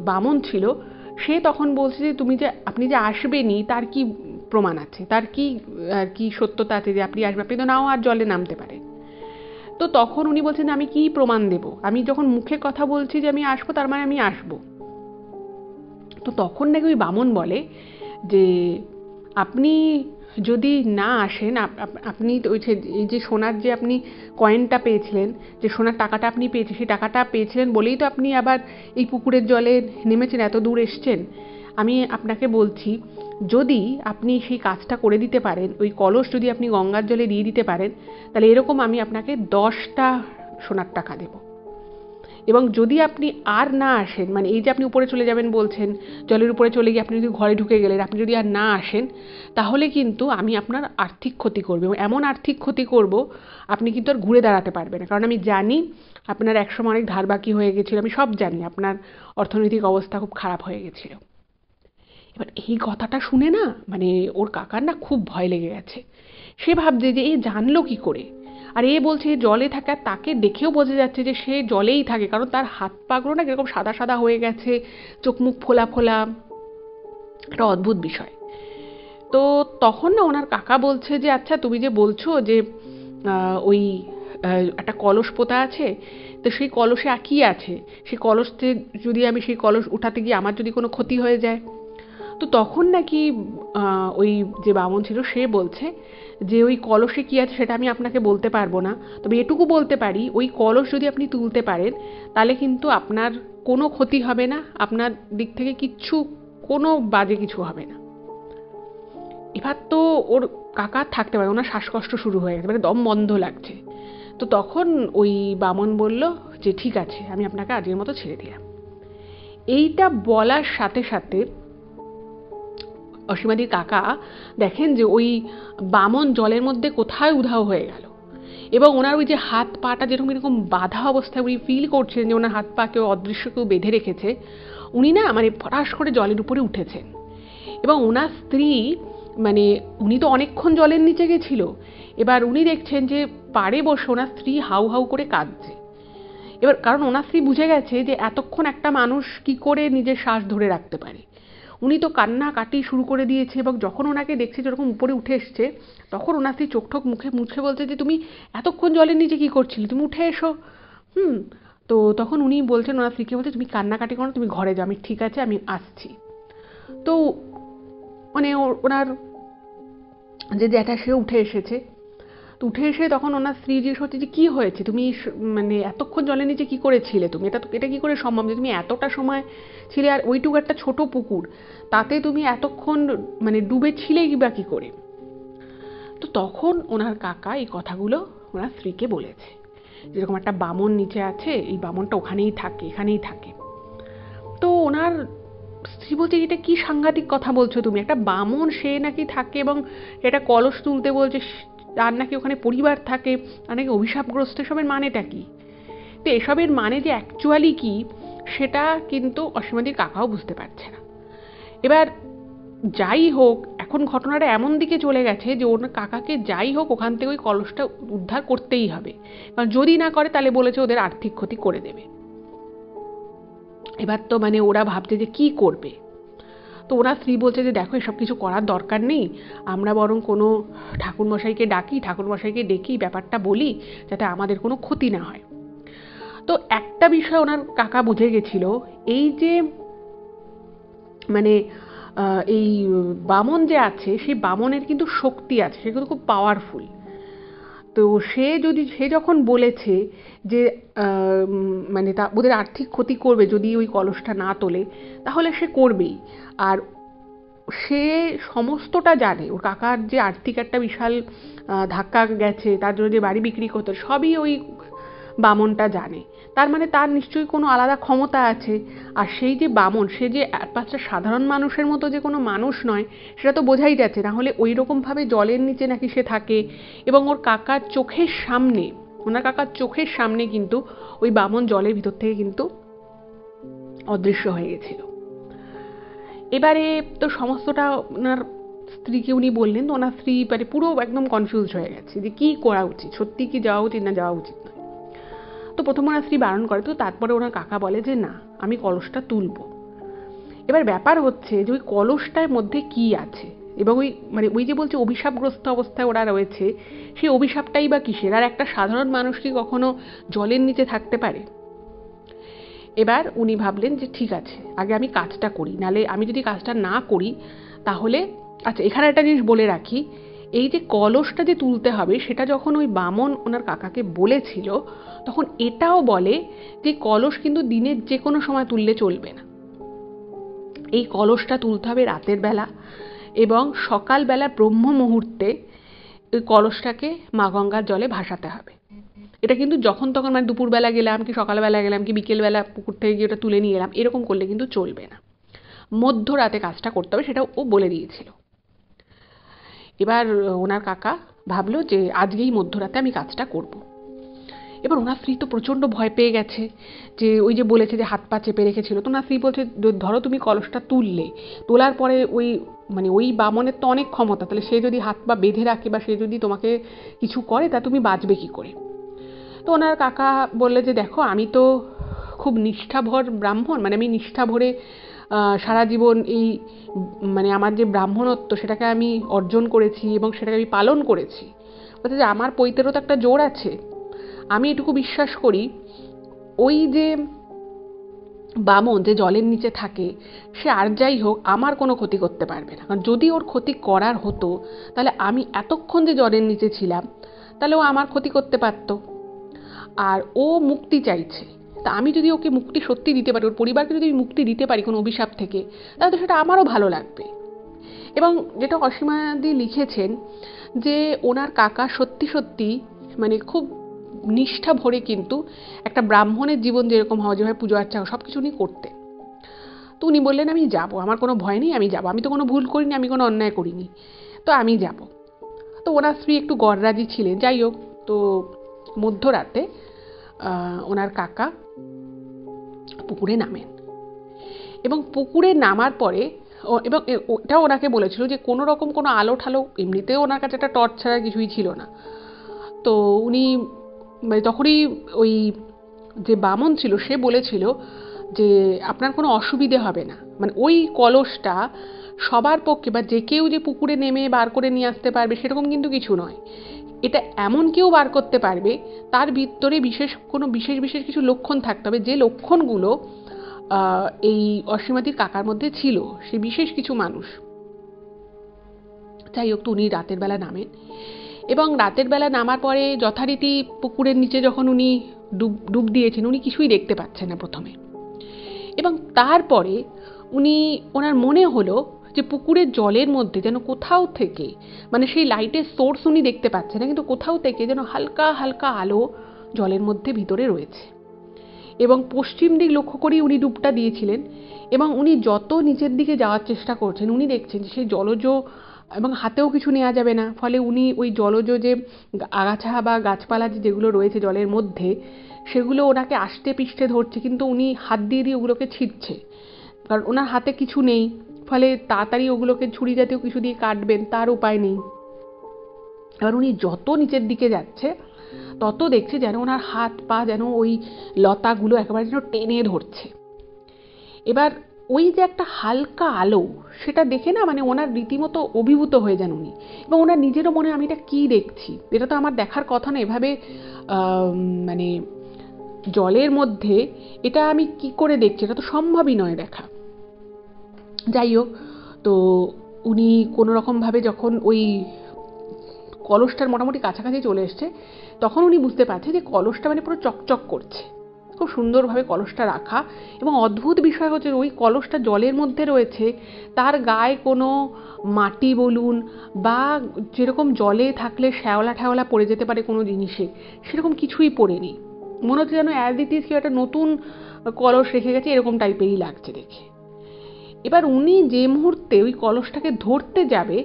বামন ছিল সে তখন বলছে যে তুমি যে আপনি যে আসবেনই তার কি প্রমাণ আছে, তার কি আর কি সত্যতা আছে যে আপনি আসবেন, আপনি তো নাও আর জলে নামতে পারেন। তো তখন উনি বলছেন আমি কি প্রমাণ দেব, আমি যখন মুখে কথা বলছি যে আমি আসবো তার মানে আমি আসবো। তো তখন নাকি ওই বামন বলে যে আপনি যদি না আসেন, আপনি ওই এই যে সোনার যে আপনি কয়েনটা পেয়েছিলেন, যে সোনার টাকাটা আপনি পেয়েছেন, সেই টাকাটা পেয়েছিলেন বলেই তো আপনি আবার এই পুকুরের জলে নেমেছেন, এত দূর এসছেন। আমি আপনাকে বলছি যদি আপনি সেই কাজটা করে দিতে পারেন, ওই কলস যদি আপনি গঙ্গার জলে দিয়ে দিতে পারেন, তাহলে এরকম আমি আপনাকে 10টা সোনার টাকা দেব। এবং যদি আপনি আর না আসেন, মানে এই যে আপনি উপরে চলে যাবেন বলছেন, জলের উপরে চলে গিয়ে আপনি যদি ঘরে ঢুকে গেলেন, আপনি যদি আর না আসেন তাহলে কিন্তু আমি আপনার আর্থিক ক্ষতি করব, এবং এমন আর্থিক ক্ষতি করব আপনি কিন্তু আর ঘুরে দাঁড়াতে পারবেন না। কারণ আমি জানি আপনার একসময় অনেক ধার বাকি হয়ে গেছিলো, আমি সব জানি, আপনার অর্থনৈতিক অবস্থা খুব খারাপ হয়ে গেছিলো। এবার এই কথাটা শুনে না মানে ওর কাকার না খুব ভয় লেগে গেছে। সে ভাবছে যে এ জানলো কি করে, আর এ বলছে জলে থাকে, আর তাকে দেখেও বোঝা যাচ্ছে যে সে জলেই থাকে, কারণ তার হাত পাগুলো না কিরকম সাদা সাদা হয়ে গেছে, চোখ মুখ ফোলা ফোলা, একটা অদ্ভুত বিষয়। তো তখন না ওনার কাকা বলছে যে আচ্ছা তুমি যে বলছো যে ওই একটা কলস পোতা আছে, তো সেই কলসে কি আছে, সেই কলসতে যদি আমি সেই কলস উঠাতে গিয়ে আমার যদি কোনো ক্ষতি হয়ে যায়। তো তখন নাকি ওই যে বামন ছিল সে বলছে যে ওই কলসে কি আছে সেটা আমি আপনাকে বলতে পারবো না, তবে এটুকু বলতে পারি ওই কলস যদি আপনি তুলতে পারেন তাহলে কিন্তু আপনার কোনো ক্ষতি হবে না, আপনার দিক থেকে কিচ্ছু কোনো বাজে কিছু হবে না। এবার তো ওর কাকা থাকতে পারে, ওনার শ্বাসকষ্ট শুরু হয়ে গেছে, মানে দম বন্ধ লাগছে। তো তখন ওই বামন বলল যে ঠিক আছে আমি আপনাকে আজকের মতো ছেড়ে দিলাম। এইটা বলার সাথে সাথে অসীমাদির কাকা দেখেন যে ওই বামন জলের মধ্যে কোথায় উধাও হয়ে গেল, এবং ওনার ওই যে হাত পাটা যেরকম এরকম বাঁধা অবস্থায় উনি ফিল করছেন যে ওনার হাত পা কেউ অদৃশ্য কেউ বেঁধে রেখেছে, উনি না মানে ফটাস করে জলের উপরে উঠেছেন। এবং ওনার স্ত্রী মানে উনি তো অনেকক্ষণ জলের নিচে গেছিল, এবার উনি দেখছেন যে পাড়ে বসে ওনার স্ত্রী হাউ হাউ করে কাঁদছে। এবার কারণ ওনার স্ত্রী বুঝে গেছে যে এতক্ষণ একটা মানুষ কি করে নিজের শ্বাস ধরে রাখতে পারে, উনি তো কান্নাকাটি শুরু করে দিয়েছে। এবং যখন ওনাকে দেখছে যেরকম উপরে উঠে এসছে, তখন ওনার স্ত্রী চোখ ঠোক মুখে মুছে বলছে যে তুমি এতক্ষণ জলের নিচে কি করছিলে, তুমি উঠে এসো। হুম। তো তখন উনি বলছেন ওনার স্ত্রীকে বলছে তুমি কান্নাকাটি করো, তুমি ঘরে যাও, আমি ঠিক আছে আমি আসছি। তো মানে ওনার যে জ্যাঠা সে উঠে এসেছে, তো উঠে এসে তখন ওনার স্ত্রী জিজ্ঞেস করছে যে কী হয়েছে, তুমি মানে এতক্ষণ জলের নিচে কী করেছিলে, তুমি এটা কী করে সম্ভব যে তুমি এতটা সময় ছিলে, আর ওইটুকু একটা ছোট পুকুর, তাতে তুমি এতক্ষণ মানে ডুবেছিলেই বা কী করে। তো তখন ওনার কাকা এই কথাগুলো ওনার স্ত্রীকে বলেছে, যেরকম একটা বামন নিচে আছে, এই বামনটা ওখানেই থাকে, এখানেই থাকে। তো ওনার স্ত্রী বলছে এটা কি সাংঘাতিক কথা বলছো তুমি, একটা বামন সে নাকি থাকে এবং এটা কলস তুলতে বলছে, আর নাকি ওখানে পরিবার থাকে, আর নাকি অভিশাপগ্রস্ত, এসবের মানেটা কি। তো এসবের মানে যে অ্যাকচুয়ালি কি সেটা কিন্তু অসীমাদির কাকাও বুঝতে পারছে না। এবার যাই হোক, এখন ঘটনাটা এমন দিকে চলে গেছে যে ওর কাকাকে যাই হোক ওখান থেকে ওই কলসটা উদ্ধার করতেই হবে, কারণ যদি না করে তাহলে বলেছে ওদের আর্থিক ক্ষতি করে দেবে। এবার তো মানে ওরা ভাবছে যে কি করবে। তো ওরা স্ত্রী বলছে যে দেখো এসব কিছু করার দরকার নেই, আমরা বরং কোনো ঠাকুরমশাইকে ডাকি, ঠাকুরমশাইকে ডেকেই ব্যাপারটা বলি যাতে আমাদের কোনো ক্ষতি না হয়। তো একটা বিষয় ওনার কাকা বুঝে গেছিল, এই যে মানে এই বামন যে আছে সেই বামনের কিন্তু শক্তি আছে, সে কিন্তু খুব পাওয়ারফুল। তো সে যখন বলেছে যে মানে তা ওদের আর্থিক ক্ষতি করবে যদি ওই কলসটা না তোলে, তাহলে সে করবেই। আর সে সমস্তটা জানে, ওর কাকার যে আর্থিক একটা বিশাল ধাক্কা গেছে, তার জন্য যে বাড়ি বিক্রি করতে, সবই ওই বামনটা জানে। তার মানে তার নিশ্চয়ই কোনো আলাদা ক্ষমতা আছে। আর সেই যে বামন, সে যে পাঁচটা সাধারণ মানুষের মতো যে কোনো মানুষ নয় সেটা তো বোঝাই যাচ্ছে, না হলে ওই রকমভাবে জলের নিচে নাকি সে থাকে। এবং ওর কাকার চোখের সামনে, ওনার কাকার চোখের সামনে কিন্তু ওই বামন জলের ভিতর থেকে কিন্তু অদৃশ্য হয়ে গেছিল। এবারে তো সমস্তটা ওনার স্ত্রীকে উনি বললেন, তো ওনার স্ত্রী মানে পুরো একদম কনফিউজ হয়ে গেছে যে কী করা উচিত, সত্যি কি যাওয়া উচিত না যাওয়া উচিত নয়। তো প্রথম ওনার স্ত্রী বারণ করে, তো তারপরে ওনার কাকা বলে যে না আমি কলসটা তুলব। এবার ব্যাপার হচ্ছে যে ওই কলসটার মধ্যে কি আছে, এবং ওই মানে ওই যে বলছে অভিশাপগ্রস্ত অবস্থায় ওরা রয়েছে, সেই অভিশাপটাই বা কিসের, আর একটা সাধারণ মানুষ কি কখনো জলের নিচে থাকতে পারে। এবার উনি ভাবলেন যে ঠিক আছে আগে আমি কাজটা করি, নালে আমি যদি কাজটা না করি তাহলে। আচ্ছা এখানে একটা জিনিস বলে রাখি, এই যে কলসটা যে তুলতে হবে সেটা যখন ওই বামন ওনার কাকাকে বলেছিল, তখন এটাও বলে যে কলস কিন্তু দিনের যে কোনো সময় তুললে চলবে না, এই কলসটা তুলতে হবে রাতের বেলা, এবং সকালবেলা ব্রহ্ম মুহূর্তে ওই কলসটাকে মা গঙ্গার জলে ভাসাতে হবে। এটা কিন্তু যখন তখন মানে দুপুরবেলা গেলাম কি সকালবেলা গেলাম কি বিকেলবেলা পুকুর থেকে গিয়ে ওটা তুলে নিয়ে এলাম এরকম করলে কিন্তু চলবে না, মধ্যরাতে কাজটা করতে হবে, সেটা ও বলে দিয়েছিল। এবার ওনার কাকা ভাবলো যে আজকেই মধ্যরাতে আমি কাজটা করব। এবার ওনার স্ত্রী তো প্রচণ্ড ভয় পেয়ে গেছে, যে ওই যে বলেছে যে হাত পা চেপে রেখেছিল। তো ওনার স্ত্রী বলছে, ধরো তুমি কলসটা তুললে, তোলার পরে ওই মানে ওই বামনের তো অনেক ক্ষমতা, তাহলে সে যদি হাত পা বেঁধে রাখে বা সে যদি তোমাকে কিছু করে, তা তুমি বাঁচবে কী করে? তো ওনার কাকা বললে যে দেখো, আমি তো খুব নিষ্ঠাভর ব্রাহ্মণ, মানে আমি নিষ্ঠা ভরে সারা জীবন এই মানে আমার যে ব্রাহ্মণত্ব সেটাকে আমি অর্জন করেছি এবং সেটাকে আমি পালন করেছি। বলছে যে আমার পৈতেরও তো একটা জোর আছে, আমি এটুকু বিশ্বাস করি ওই যে বামন যে জলের নিচে থাকে সে আর যাই হোক আমার কোনো ক্ষতি করতে পারবে না, কারণ যদি ওর ক্ষতি করার হতো তাহলে আমি এতক্ষণ যে জলের নিচে ছিলাম তাহলে ও আমার ক্ষতি করতে পারত। আর ও মুক্তি চাইছে, তা আমি যদি ওকে মুক্তি সত্যি দিতে পারি, ওর পরিবারকে যদি মুক্তি দিতে পারি কোনো অভিশাপ থেকে, তাহলে তো সেটা আমারও ভালো লাগবে। এবং যেটা অসীমাদি লিখেছেন যে ওনার কাকা সত্যি সত্যি মানে খুব নিষ্ঠা ভরে কিন্তু একটা ব্রাহ্মণের জীবন যেরকম হওয়া, যেভাবে পুজো আর্চা সব কিছু উনি করতেন। তো উনি বললেন আমি যাব, আমার কোনো ভয় নেই, আমি যাব, আমি তো কোনো ভুল করিনি, আমি কোনো অন্যায় করিনি, তো আমি যাব। তো ওনার স্ত্রী একটু গররাজি ছিলেন। যাই হোক, তো মধ্যরাতে ওনার কাকা পুকুরে নামেন, এবং পুকুরে নামার পরে এবং ওটাও ওনাকে বলেছিল যে কোনো রকম কোনো আলো ঠালো, এমনিতেও ওনার কাছে একটা টর্চ ছাড়া কিছুই ছিল না। তো উনি মানে তখনই ওই যে বামন ছিল সে বলেছিল যে আপনার কোনো অসুবিধে হবে না, মানে ওই কলসটা সবার পক্ষে বা যে কেউ যে পুকুরে নেমে বার করে নিয়ে আসতে পারবে সেরকম কিন্তু কিছু নয়, এটা এমন কেউ বার করতে পারবে তার ভিতরে বিশেষ কিছু লক্ষণ থাকতে হবে, যে লক্ষণগুলো এই অসীমাদির কাকার মধ্যে ছিল, সে বিশেষ কিছু মানুষ। যাই হোক, তো উনি রাতের বেলা নামেন, এবং রাতের বেলা নামার পরে যথারীতি পুকুরের নিচে যখন উনি ডুব দিয়েছেন, উনি কিছুই দেখতে পাচ্ছেন না প্রথমে, এবং তারপরে ওনার মনে হলো যে পুকুরের জলের মধ্যে যেন কোথাও থেকে, মানে সেই লাইটের সোর্স উনি দেখতে পাচ্ছেন না, কিন্তু কোথাও থেকে যেন হালকা হালকা আলো জলের মধ্যে ভিতরে রয়েছে। এবং পশ্চিম দিক লক্ষ্য করেই উনি ডুবটা দিয়েছিলেন, এবং উনি যত নিচের দিকে যাওয়ার চেষ্টা করছেন উনি দেখছেন যে সেই জলজ, এবং হাতেও কিছু নেওয়া যাবে না, ফলে উনি ওই জলজ যে আগাছা বা গাছপালা যেগুলো রয়েছে জলের মধ্যে সেগুলো ওনাকে আষ্টে পিষ্টে ধরছে, কিন্তু উনি হাত দিয়ে দিয়ে ওগুলোকে ছিঁড়ছে, কারণ ওনার হাতে কিছু নেই, ফলে তাড়াতাড়ি ওগুলোকে ছুরি জাতীয় কিছু দিয়ে কাটবেন তার উপায় নেই। এবার উনি যত নিচের দিকে যাচ্ছে তত দেখছে যেন ওনার হাত পা যেন ওই লতাগুলো একেবারে যেন টেনে ধরছে। এবার ওই যে একটা হালকা আলো সেটা দেখে না, মানে ওনার রীতিমতো অভিভূত হয়ে যান উনি, এবং ওনার নিজেরও মনে আমি এটা কী দেখছি, এটা তো আমার দেখার কথা না, এভাবে মানে জলের মধ্যে এটা আমি কি করে দেখছি, এটা তো সম্ভবই নয় দেখা। যাই হোক, তো উনি কোনো রকমভাবে যখন ওই কলসটার মোটামুটি কাছাকাছি চলে এসছে তখন উনি বুঝতে পারছে যে কলসটা মানে পুরো চকচক করছে, খুব সুন্দরভাবে কলসটা রাখা, এবং অদ্ভুত বিষয় হচ্ছে ওই কলসটা জলের মধ্যে রয়েছে, তার গায়ে কোনো মাটি বলুন বা যেরকম জলে থাকলে শ্যাওলা ঠ্যাওলা পড়ে যেতে পারে কোনো জিনিসে, সেরকম কিছুই পড়েনি। মনে হচ্ছে যেন অ্যাজ ইট ইজ কেউ একটা নতুন কলস রেখে গেছে, এরকম টাইপেরই লাগছে দেখে। এবার উনি যে মুহূর্তে ওই কলসটাকে ধরতে যাবে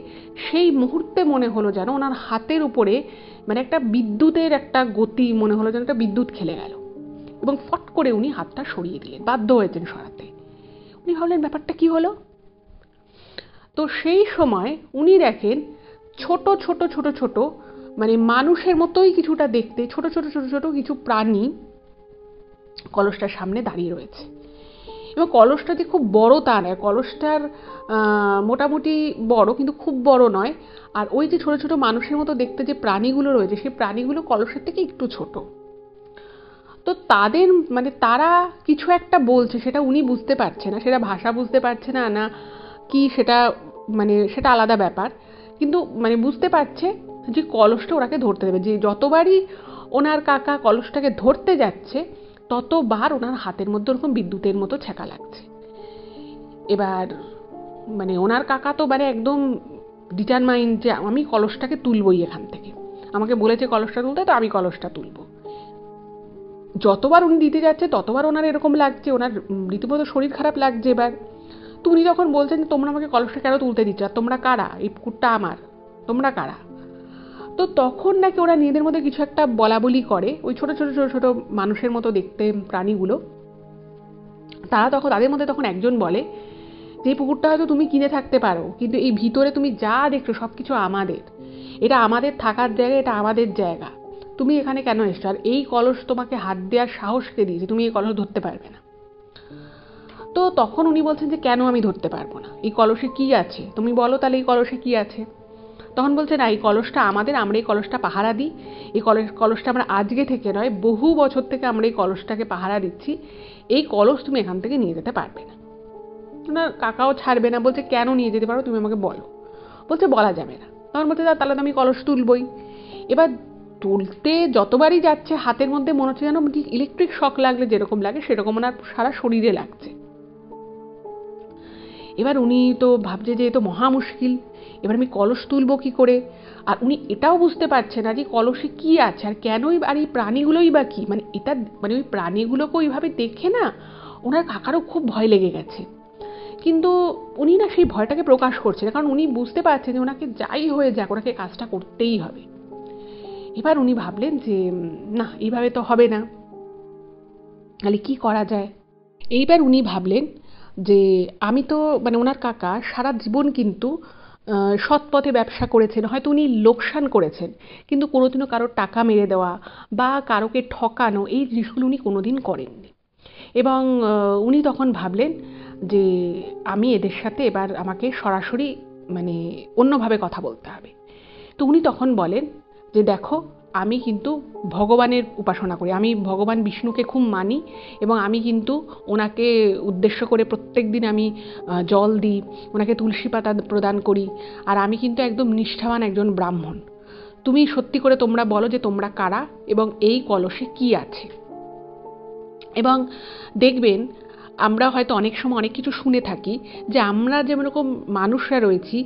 সেই মুহূর্তে মনে হলো যেন ওনার হাতের উপরে মানে একটা বিদ্যুতের একটা গতি, মনে হলো যেন একটা বিদ্যুৎ খেলে গেল, এবং ফট করে উনি হাতটা সরিয়ে দিলেন, বাধ্য হয়েছেন সরাতে। উনি ভাবলেন ব্যাপারটা কি হলো। তো সেই সময় উনি দেখেন ছোট ছোট ছোট ছোট মানে মানুষের মতোই কিছুটা দেখতে ছোট ছোট ছোট ছোট কিছু প্রাণী কলসটার সামনে দাঁড়িয়ে রয়েছে, এবং কলসটা যে খুব বড় তা নয়, কলসটার মোটামুটি বড় কিন্তু খুব বড় নয়, আর ওই যে ছোট ছোট মানুষের মতো দেখতে যে প্রাণীগুলো রয়েছে সেই প্রাণীগুলো কলসের থেকে একটু ছোট। তো তাদের মানে তারা কিছু একটা বলছে, সেটা উনি বুঝতে পারছে না, সেটা ভাষা বুঝতে পারছে না না কি সেটা, মানে সেটা আলাদা ব্যাপার, কিন্তু মানে বুঝতে পারছে যে কলসটা ওনাকে ধরতে দেবে, যে যতবারই ওনার কাকা কলসটাকে ধরতে যাচ্ছে ততবার ওনার হাতের মধ্যে ওরকম বিদ্যুতের মতো ছ্যাঁকা লাগছে। এবার মানে ওনার কাকা তো মানে একদম ডিটারমাইন্ড যে আমি কলসটাকে তুলবই এখান থেকে, আমাকে বলেছে কলসটা তুলতে, তো আমি কলসটা তুলবো। যতবার উনি দিতে যাচ্ছে ততবার ওনার এরকম লাগছে, ওনার রীতিমতো শরীর খারাপ লাগছে। এবার তো উনি যখন বলছেন তোমরা আমাকে কলসটা কেন তুলতে দিচ্ছ, আর তোমরা কারা, এই পুকুরটা আমার, তোমরা কারা, তো তখন নাকি ওরা নিজেদের মধ্যে কিছু একটা বলাবলি করে, ওই ছোট ছোট ছোট ছোট মানুষের মতো দেখতে প্রাণীগুলো। তারা তখন, তাদের মধ্যে তখন একজন বলে যে এই পুকুরটা হয়তো তুমি কিনে থাকতে পারো, কিন্তু এই ভিতরে তুমি যা দেখছো সব কিছু আমাদের, এটা আমাদের থাকার জায়গা, এটা আমাদের জায়গা, তুমি এখানে কেন এসছো? আর এই কলস তোমাকে হাত দেওয়ার সাহস কে দিয়েছে? তুমি এই কলস ধরতে পারবে না। তো তখন উনি বলছেন যে কেন আমি ধরতে পারবো না? এই কলসে কি আছে? তুমি বলো তাহলে এই কলসে কি আছে। তখন বলছে না, এই কলসটা আমাদের, আমরা এই কলসটা পাহারা দিই। এই কলসটা আমরা আজকে থেকে নয়, বহু বছর থেকে আমরা এই কলসটাকে পাহারা দিচ্ছি। এই কলস তুমি এখান থেকে নিয়ে যেতে পারবে না। ওনার কাকাও ছাড়বে না, বলছে কেন নিয়ে যেতে পারো তুমি আমাকে বলো। বলছে বলা যাবে না। তখন বলছে তাহলে তো আমি কলস তুলবই। এবার তুলতে যতবারই যাচ্ছে হাতের মধ্যে মনে হচ্ছে যেন ঠিক ইলেকট্রিক শক লাগলে যেরকম লাগে সেরকম ওনার সারা শরীরে লাগছে। এবার উনি তো ভাবছে যে এ তো মহা মুশকিল, এবার আমি কলস তুলবো কি করে? আর উনি এটাও বুঝতে পারছে না যে কলসে কি আছে আর কেনই, আর এই প্রাণীগুলোই বা কি, মানে এটা, মানে ওই প্রাণীগুলোকে ওইভাবে দেখে না ওনার কাকারও খুব ভয় লেগে গেছে। কিন্তু উনি না সেই ভয়টাকে প্রকাশ করছে না, কারণ উনি বুঝতে পারছেন যে ওনাকে যাই হয়ে যাক ওনাকে কাজটা করতেই হবে। এবার উনি ভাবলেন যে না, এইভাবে তো হবে না, তাহলে কি করা যায়। এইবার উনি ভাবলেন যে আমি তো, মানে ওনার কাকা সারা জীবন কিন্তু সৎ পথে ব্যবসা করেছেন, হয়তো উনি লোকসান করেছেন, কিন্তু কোনোদিনও কারোর টাকা মেরে দেওয়া বা কারোকে ঠকানো এই জিনিসগুলো উনি কোনোদিন করেননি। এবং উনি তখন ভাবলেন যে আমি এদের সাথে এবার আমাকে সরাসরি, মানে অন্যভাবে কথা বলতে হবে। তো উনি তখন বলেন যে দেখো, আমি কিন্তু ভগবানের উপাসনা করি, আমি ভগবান বিষ্ণুকে খুব মানি, এবং আমি কিন্তু ওনাকে উদ্দেশ্য করে প্রত্যেক দিন আমি জল দিই, ওনাকে তুলসী পাতা প্রদান করি, আর আমি কিন্তু একদম নিষ্ঠাবান একজন ব্রাহ্মণ। তুমি সত্যি করে তোমরা বলো যে তোমরা কারা এবং এই কলসে কি আছে। এবং দেখবেন আমরা হয়তো অনেক সময় অনেক কিছু শুনে থাকি যে আমরা যেরকম মানুষরা রয়েছি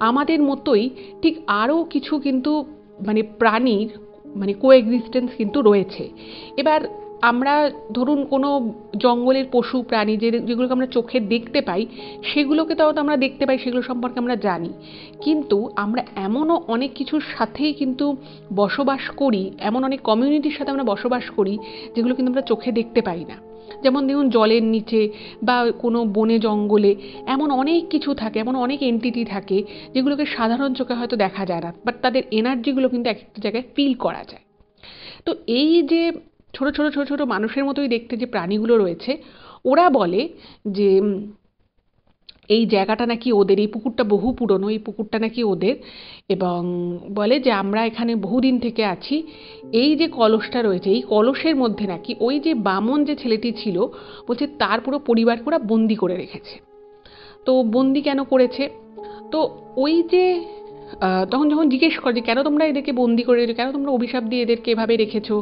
আমাদের মতোই ঠিক আরও কিছু কিন্তু মানে প্রাণীর মানে কোএক্সিস্টেন্স কিন্তু রয়েছে। এবার আমরা ধরুন কোনো জঙ্গলের পশু প্রাণী যেগুলোকে আমরা চোখে দেখতে পাই সেগুলোকে তাও তো আমরা দেখতে পাই, সেগুলো সম্পর্কে আমরা জানি, কিন্তু আমরা এমনও অনেক কিছুর সাথেই কিন্তু বসবাস করি, এমন অনেক কমিউনিটির সাথে আমরা বসবাস করি যেগুলো কিন্তু আমরা চোখে দেখতে পাই না। যেমন দেখুন জলের নিচে বা কোনো বনে জঙ্গলে এমন অনেক কিছু থাকে, এমন অনেক এন্টিটি থাকে যেগুলোকে সাধারণ চোখে হয়তো দেখা যায় না, বাট তাদের এনার্জিগুলো কিন্তু এক একটা জায়গায় ফিল করা যায়। তো এই যে ছোট ছোট ছোট ছোট মানুষের মতোই দেখতে যে প্রাণীগুলো রয়েছে, ওরা বলে যে এই জায়গাটা নাকি ওদের, এই পুকুরটা বহু পুরনো, এই পুকুরটা নাকি ওদের, এবং বলে যে আমরা এখানে বহুদিন থেকে আছি। এই যে কলসটা রয়েছে এই কলসের মধ্যে নাকি ওই যে বামন যে ছেলেটি ছিল, বলছে তার পুরো পরিবারকে ওরা বন্দি করে রেখেছে। তো বন্দি কেন করেছে? তো ওই যে তখন যখন জিজ্ঞেস করে যে কেন তোমরা এদেরকে বন্দি করে রেখেছো, কেন তোমরা অভিশাপ দিয়ে এদেরকে এভাবে রেখেছো,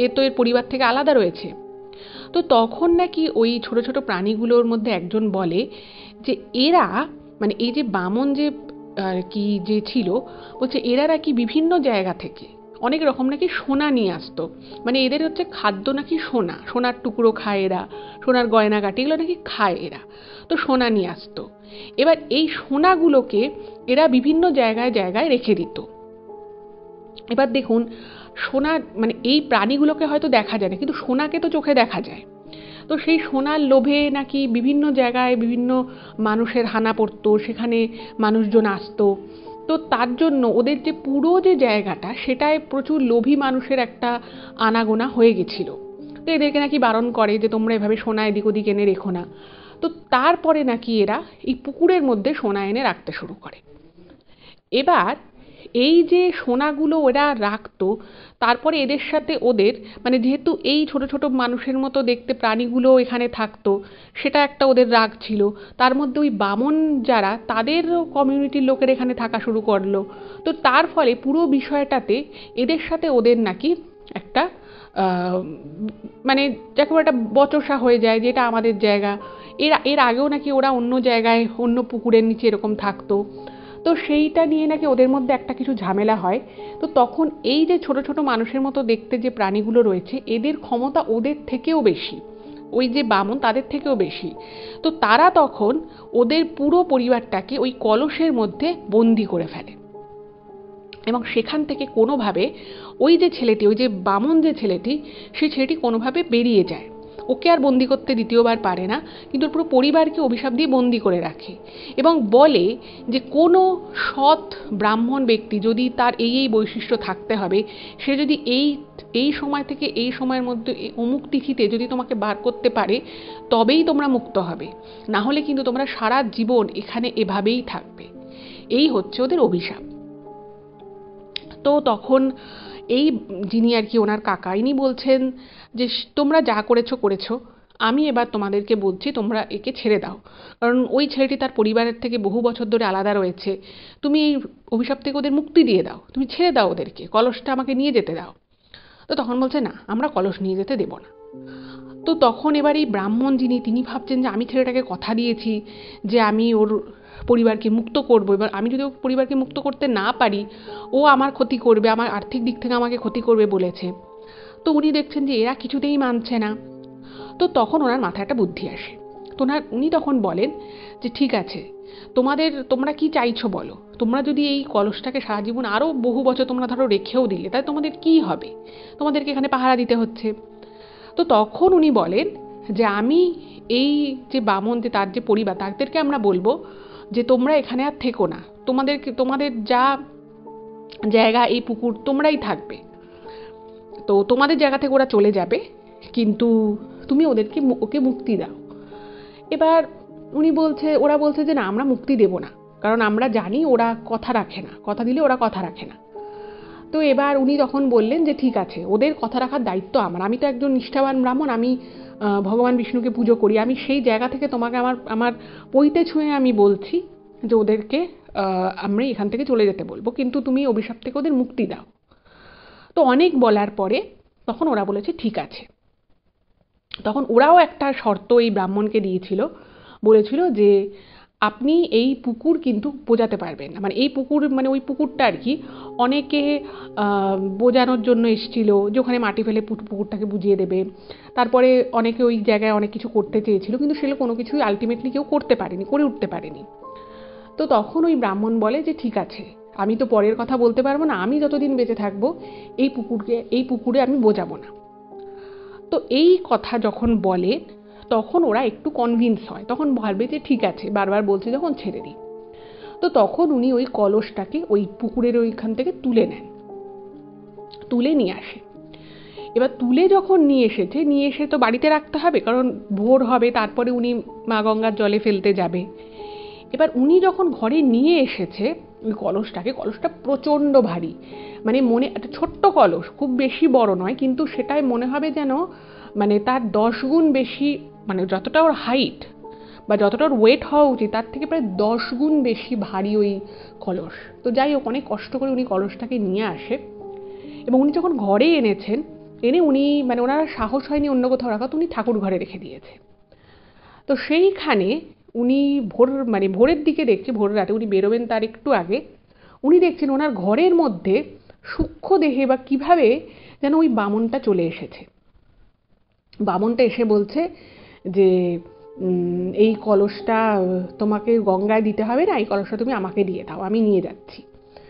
এ তো এর পরিবার থেকে আলাদা রয়েছে। তো তখন নাকি ওই ছোট ছোট প্রাণীগুলোর মধ্যে একজন বলে যে এরা, মানে এই যে বামন যে আর কি যে ছিল, বলছে এরা নাকি বিভিন্ন জায়গা থেকে অনেক রকম নাকি সোনা নিয়ে আসতো, মানে এদের হচ্ছে খাদ্য নাকি সোনা, সোনার টুকরো খায় এরা, সোনার গয়নাগাটি এগুলো নাকি খায় এরা, তো সোনা নিয়ে আসতো। এবার এই সোনাগুলোকে এরা বিভিন্ন জায়গায় জায়গায় রেখে দিত। এবার দেখুন সোনা, মানে এই প্রাণীগুলোকে হয়তো দেখা যায় না, কিন্তু সোনাকে তো চোখে দেখা যায়। তো সেই সোনার লোভে নাকি বিভিন্ন জায়গায় বিভিন্ন মানুষের হানা পড়তো, সেখানে মানুষজন আসতো। তো তার জন্য ওদের যে পুরো যে জায়গাটা সেটায় প্রচুর লোভী মানুষের একটা আনাগোনা হয়ে গেছিল। তো এদেরকে নাকি বারণ করে যে তোমরা এভাবে সোনা এদিক ওদিক এনে রেখো না। তো তারপরে নাকি এরা এই পুকুরের মধ্যে সোনা এনে রাখতে শুরু করে। এবার এই যে সোনাগুলো ওরা রাখতো, তারপরে এদের সাথে ওদের, মানে যেহেতু এই ছোট ছোট মানুষের মতো দেখতে প্রাণীগুলো এখানে থাকতো, সেটা একটা ওদের রাগ ছিল। তার মধ্যে ওই বামন যারা, তাদের কমিউনিটির লোকের এখানে থাকা শুরু করলো। তো তার ফলে পুরো বিষয়টাতে এদের সাথে ওদের নাকি একটা মানে যাকে বলে একটা বচসা হয়ে যায় যে এটা আমাদের জায়গা। এর আগেও নাকি ওরা অন্য জায়গায় অন্য পুকুরের নিচে এরকম থাকতো। তো সেইটা নিয়ে নাকি ওদের মধ্যে একটা কিছু ঝামেলা হয়। তো তখন এই যে ছোট ছোট মানুষের মতো দেখতে যে প্রাণীগুলো রয়েছে এদের ক্ষমতা ওদের থেকেও বেশি, ওই যে বামন তাদের থেকেও বেশি। তো তারা তখন ওদের পুরো পরিবারটাকে ওই কলসের মধ্যে বন্দি করে ফেলে। এবং সেখান থেকে কোনোভাবে ওই যে ছেলেটি, ওই যে বামন যে ছেলেটি, সেই ছেলেটি কোনোভাবে বেরিয়ে যায়। ওকে আর বন্দি করতে দ্বিতীয়বার পারে না, কিন্তু পুরো পরিবারকে অভিশাপ দিয়ে বন্দি করে রাখে এবং বলে যে কোনো সৎ ব্রাহ্মণ ব্যক্তি যদি তার এই বৈশিষ্ট্য থাকতে হবে, সে যদি এই সময় থেকে এই সময়ের মধ্যে অমুক তিথিতে যদি তোমাকে বার করতে পারে, তবেই তোমরা মুক্ত হবে, না হলে কিন্তু তোমরা সারা জীবন এখানে এভাবেই থাকবে। এই হচ্ছে ওদের অভিশাপ। তো তখন এই যিনি আর কি ওনার কাকা, ইনি বলছেন যে তোমরা যা করেছো করেছো, আমি এবার তোমাদেরকে বলছি তোমরা একে ছেড়ে দাও, কারণ ওই ছেলেটি তার পরিবারের থেকে বহু বছর ধরে আলাদা রয়েছে। তুমি এই অভিশাপ থেকে ওদের মুক্তি দিয়ে দাও, তুমি ছেড়ে দাও ওদেরকে, কলসটা আমাকে নিয়ে যেতে দাও। তো তখন বলছে না, আমরা কলস নিয়ে যেতে দেব না। তো তখন এবার এই ব্রাহ্মণ যিনি, তিনি ভাবছেন যে আমি ছেলেটাকে কথা দিয়েছি যে আমি ওর পরিবারকে মুক্ত করব, এবার আমি যদি ওর পরিবারকে মুক্ত করতে না পারি, ও আমার ক্ষতি করবে, আমার আর্থিক দিক থেকে আমাকে ক্ষতি করবে বলেছে। তো উনি দেখছেন যে এরা কিছুতেই মানছে না। তো তখন ওনার মাথায় একটা বুদ্ধি আসে। তো উনি তখন বলেন যে ঠিক আছে, তোমরা কি চাইছো বলো, তোমরা যদি এই কলসটাকে সারা জীবন আরও বহু বছর তোমরা ধরো রেখেও দিলে, তাই তোমাদের কি হবে, তোমাদেরকে এখানে পাহারা দিতে হচ্ছে। তো তখন উনি বলেন যে আমি এই যে বামন, যে তার যে পরিবার, তাদেরকে আমরা বলবো যে তোমরা এখানে আর থেকো না, তোমাদের যা জায়গা, এই পুকুর, তোমরাই থাকবে। তো তোমাদের জায়গা থেকে ওরা চলে যাবে, কিন্তু তুমি ওকে মুক্তি দাও। এবার ওরা বলছে যে না, আমরা মুক্তি দেব না, কারণ আমরা জানি ওরা কথা রাখে না, কথা দিলে ওরা কথা রাখে না। তো এবার উনি তখন বললেন যে ঠিক আছে, ওদের কথা রাখার দায়িত্ব আমার, আমি তো একজন নিষ্ঠাবান ব্রাহ্মণ, আমি ভগবান বিষ্ণুকে পুজো করি, আমি সেই জায়গা থেকে তোমাকে আমার পৈতে ছুঁয়ে আমি বলছি যে ওদেরকে আমরা এখান থেকে চলে যেতে বলবো, কিন্তু তুমি অভিশাপ থেকে ওদের মুক্তি দাও। তো অনেক বলার পরে তখন ওরা বলেছে ঠিক আছে। তখন ওরাও একটা শর্ত এই ব্রাহ্মণকে দিয়েছিল, বলেছিল যে আপনি এই পুকুর কিন্তু বোঝাতে পারবেন না, মানে এই পুকুর, মানে ওই পুকুরটা আর কি অনেকে বোঝানোর জন্য এসেছিল যে ওখানে মাটি ফেলে পুকুরটাকে বুঝিয়ে দেবে। তারপরে অনেকে ওই জায়গায় অনেক কিছু করতে চেয়েছিল, কিন্তু সেগুলো কোনো কিছুই আলটিমেটলি কেউ করে উঠতে পারেনি। তো তখন ওই ব্রাহ্মণ বলে যে ঠিক আছে, আমি তো পরের কথা বলতে পারবো না, আমি যতদিন বেঁচে থাকবো এই পুকুরে আমি বোঝাবো না। তো এই কথা যখন বলে তখন ওরা একটু কনভিন্স হয়, তখন ভাববে যে ঠিক আছে, বারবার বলছে যখন ছেড়ে দিই। তো তখন উনি ওই কলসটাকে ওই পুকুরের ওইখান থেকে তুলে নেন, তুলে নিয়ে আসে। এবার তুলে যখন নিয়ে এসে তো বাড়িতে রাখতে হবে, কারণ ভোর হবে, তারপরে উনি মা গঙ্গার জলে ফেলতে যাবে। এবার উনি যখন ঘরে নিয়ে এসেছে ওই কলসটা প্রচণ্ড ভারী, মানে মনে একটা ছোট্ট কলস, খুব বেশি বড় নয়, কিন্তু সেটাই মনে হবে যেন মানে তার 10 গুণ বেশি, মানে যতটা ওর হাইট বা যতটা ওর ওয়েট হওয়া উচিত তার থেকে প্রায় 10 গুণ বেশি ভারী ওই কলস। তো যাই হোক, অনেক কষ্ট করে উনি কলসটাকে নিয়ে আসে এবং উনি যখন ঘরে এনে উনি মানে ওনার সাহস হয়নি অন্য কোথাও রাখা, তো উনি ঠাকুর ঘরে রেখে দিয়েছে। তো সেইখানে উনি ভোরের দিকে দেখছে, ভোর রাতে উনি বেরোবেন তার একটু আগে, উনি দেখছেন ওনার ঘরের মধ্যে সূক্ষ্ম দেহে বা কিভাবে যেন ওই বামনটা চলে এসেছে। বামনটা এসে বলছে যে এই কলসটা তোমাকে গঙ্গায় দিতে হবে না, এই কলসটা তুমি আমাকে দিয়ে দাও, আমি নিয়ে যাচ্ছি।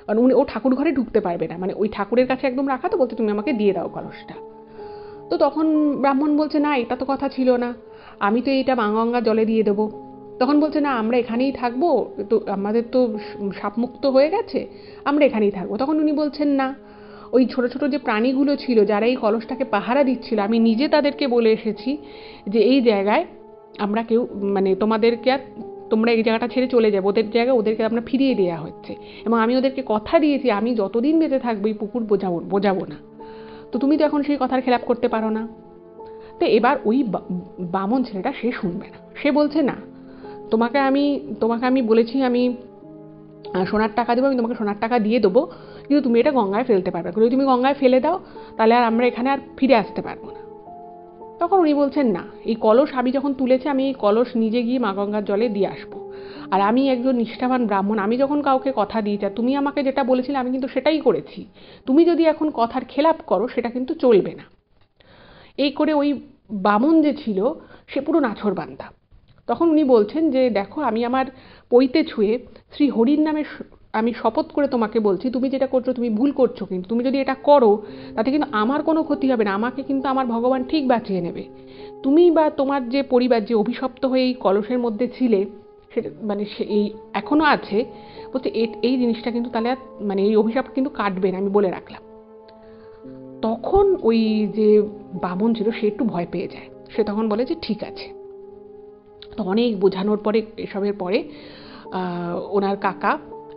কারণ ও ঠাকুর ঘরে ঢুকতে পারবে না, মানে ওই ঠাকুরের কাছে একদম রাখা, তো বলতে তুমি আমাকে দিয়ে দাও কলসটা। তো তখন ব্রাহ্মণ বলছে না, এটা তো কথা ছিল না, আমি তো এইটা মা গঙ্গা জলে দিয়ে দেবো। তখন বলছে না, আমরা এখানেই থাকবো, তো আমাদের তো সাপমুক্ত হয়ে গেছে, আমরা এখানেই থাকবো। তখন উনি বলছেন না, ওই ছোট ছোট যে প্রাণীগুলো ছিল যারা এই কলসটাকে পাহারা দিচ্ছিল, আমি নিজে তাদেরকে বলে এসেছি যে এই জায়গায় আমরা কেউ মানে তোমরা এই জায়গাটা ছেড়ে চলে যাবে, ওদের জায়গায় ওদেরকে আমরা ফিরিয়ে দেওয়া হচ্ছে, এবং আমি ওদেরকে কথা দিয়েছি আমি যতদিন বেঁচে থাকবো এই পুকুর বোঝাবো না। তো তুমি তো এখন সেই কথার খেলাপ করতে পারো না। তো এবার ওই বামন ছেলেটা সে শুনবে না, সে বলছে না, তোমাকে আমি বলেছি আমি সোনার টাকা দেবো, আমি তোমাকে সোনার টাকা দিয়ে দেবো, কিন্তু তুমি এটা গঙ্গায় ফেলতে পারবে, যদি তুমি গঙ্গায় ফেলে দাও তাহলে আর আমরা এখানে আর ফিরে আসতে পারবো না। তখন উনি বলছেন না, এই কলস আমি যখন তুলেছি, আমি এই কলস নিজে গিয়ে মা গঙ্গার জলে দিয়ে আসবো, আর আমি একজন নিষ্ঠাবান ব্রাহ্মণ, আমি যখন কাউকে কথা দিয়েছি, আর তুমি আমাকে যেটা বলেছিলে আমি কিন্তু সেটাই করেছি, তুমি যদি এখন কথার খেলাপ করো সেটা কিন্তু চলবে না। এই করে ওই বামন যে ছিল সে পুরো নাছোড়বান্দা। তখন উনি বলছেন যে দেখো, আমি আমার পৈতে ছুঁয়ে শ্রী হরির নামে আমি শপথ করে তোমাকে বলছি, তুমি যেটা করছো তুমি ভুল করছো, কিন্তু তুমি যদি এটা করো তাতে কিন্তু আমার কোনো ক্ষতি হবে না, আমাকে কিন্তু আমার ভগবান ঠিক বাঁচিয়ে নেবে। তুমি বা তোমার যে পরিবার যে অভিশপ্ত হয়ে এই কলসের মধ্যে ছিলে, সেটা মানে এই এখনো আছে, বলছে এই জিনিসটা কিন্তু তাহলে মানে এই অভিশাপ কিন্তু কাটবে না, আমি বলে রাখলাম। তখন ওই যে বামন ছিল সে একটু ভয় পেয়ে যায়, সে তখন বলে যে ঠিক আছে। তো অনেক বোঝানোর পরে, এসবের পরে ওনার কাকা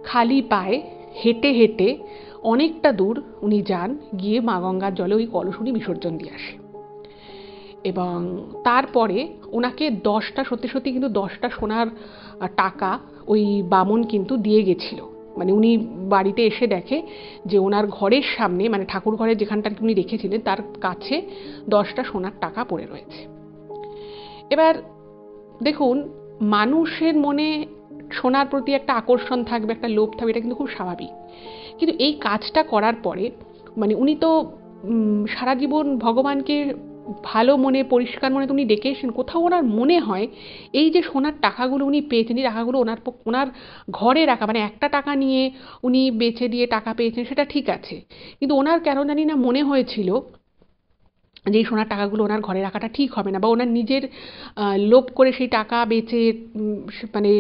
খালি পায়ে হেঁটে হেঁটে অনেকটা দূর উনি যান, গিয়ে মা গঙ্গার জলে ওই কলস উনি বিসর্জন দিয়ে আসে। এবং তারপরে ওনাকে 10টা, সত্যি সত্যি কিন্তু 10টা সোনার টাকা ওই বামন কিন্তু দিয়ে গেছিল। মানে উনি বাড়িতে এসে দেখে যে ওনার ঘরের সামনে, মানে ঠাকুর ঘরে যেখানটা উনি রেখেছিলেন তার কাছে 10টা সোনার টাকা পড়ে রয়েছে। এবার দেখুন, মানুষের মনে সোনার প্রতি একটা আকর্ষণ থাকবে, একটা লোভ থাকবে, এটা কিন্তু খুব স্বাভাবিক। কিন্তু এই কাজটা করার পরে মানে উনি তো সারা জীবন ভগবানকে ভালো মনে, পরিষ্কার মনে তো উনি ডেকে এসেছেন, কোথাও ওনার মনে হয় এই যে সোনার টাকাগুলো উনি পেয়েছেন, এই টাকাগুলো ওনার ঘরে রাখা, মানে একটা টাকা নিয়ে উনি বেচে দিয়ে টাকা পেয়েছেন সেটা ঠিক আছে, কিন্তু ওনার কেন জানি না মনে হয়েছিল যে এই সোনার টাকাগুলো ওনার ঘরে রাখাটা ঠিক হবে না, বা ওনার নিজের লোভ করে সেই টাকা বেচে মানে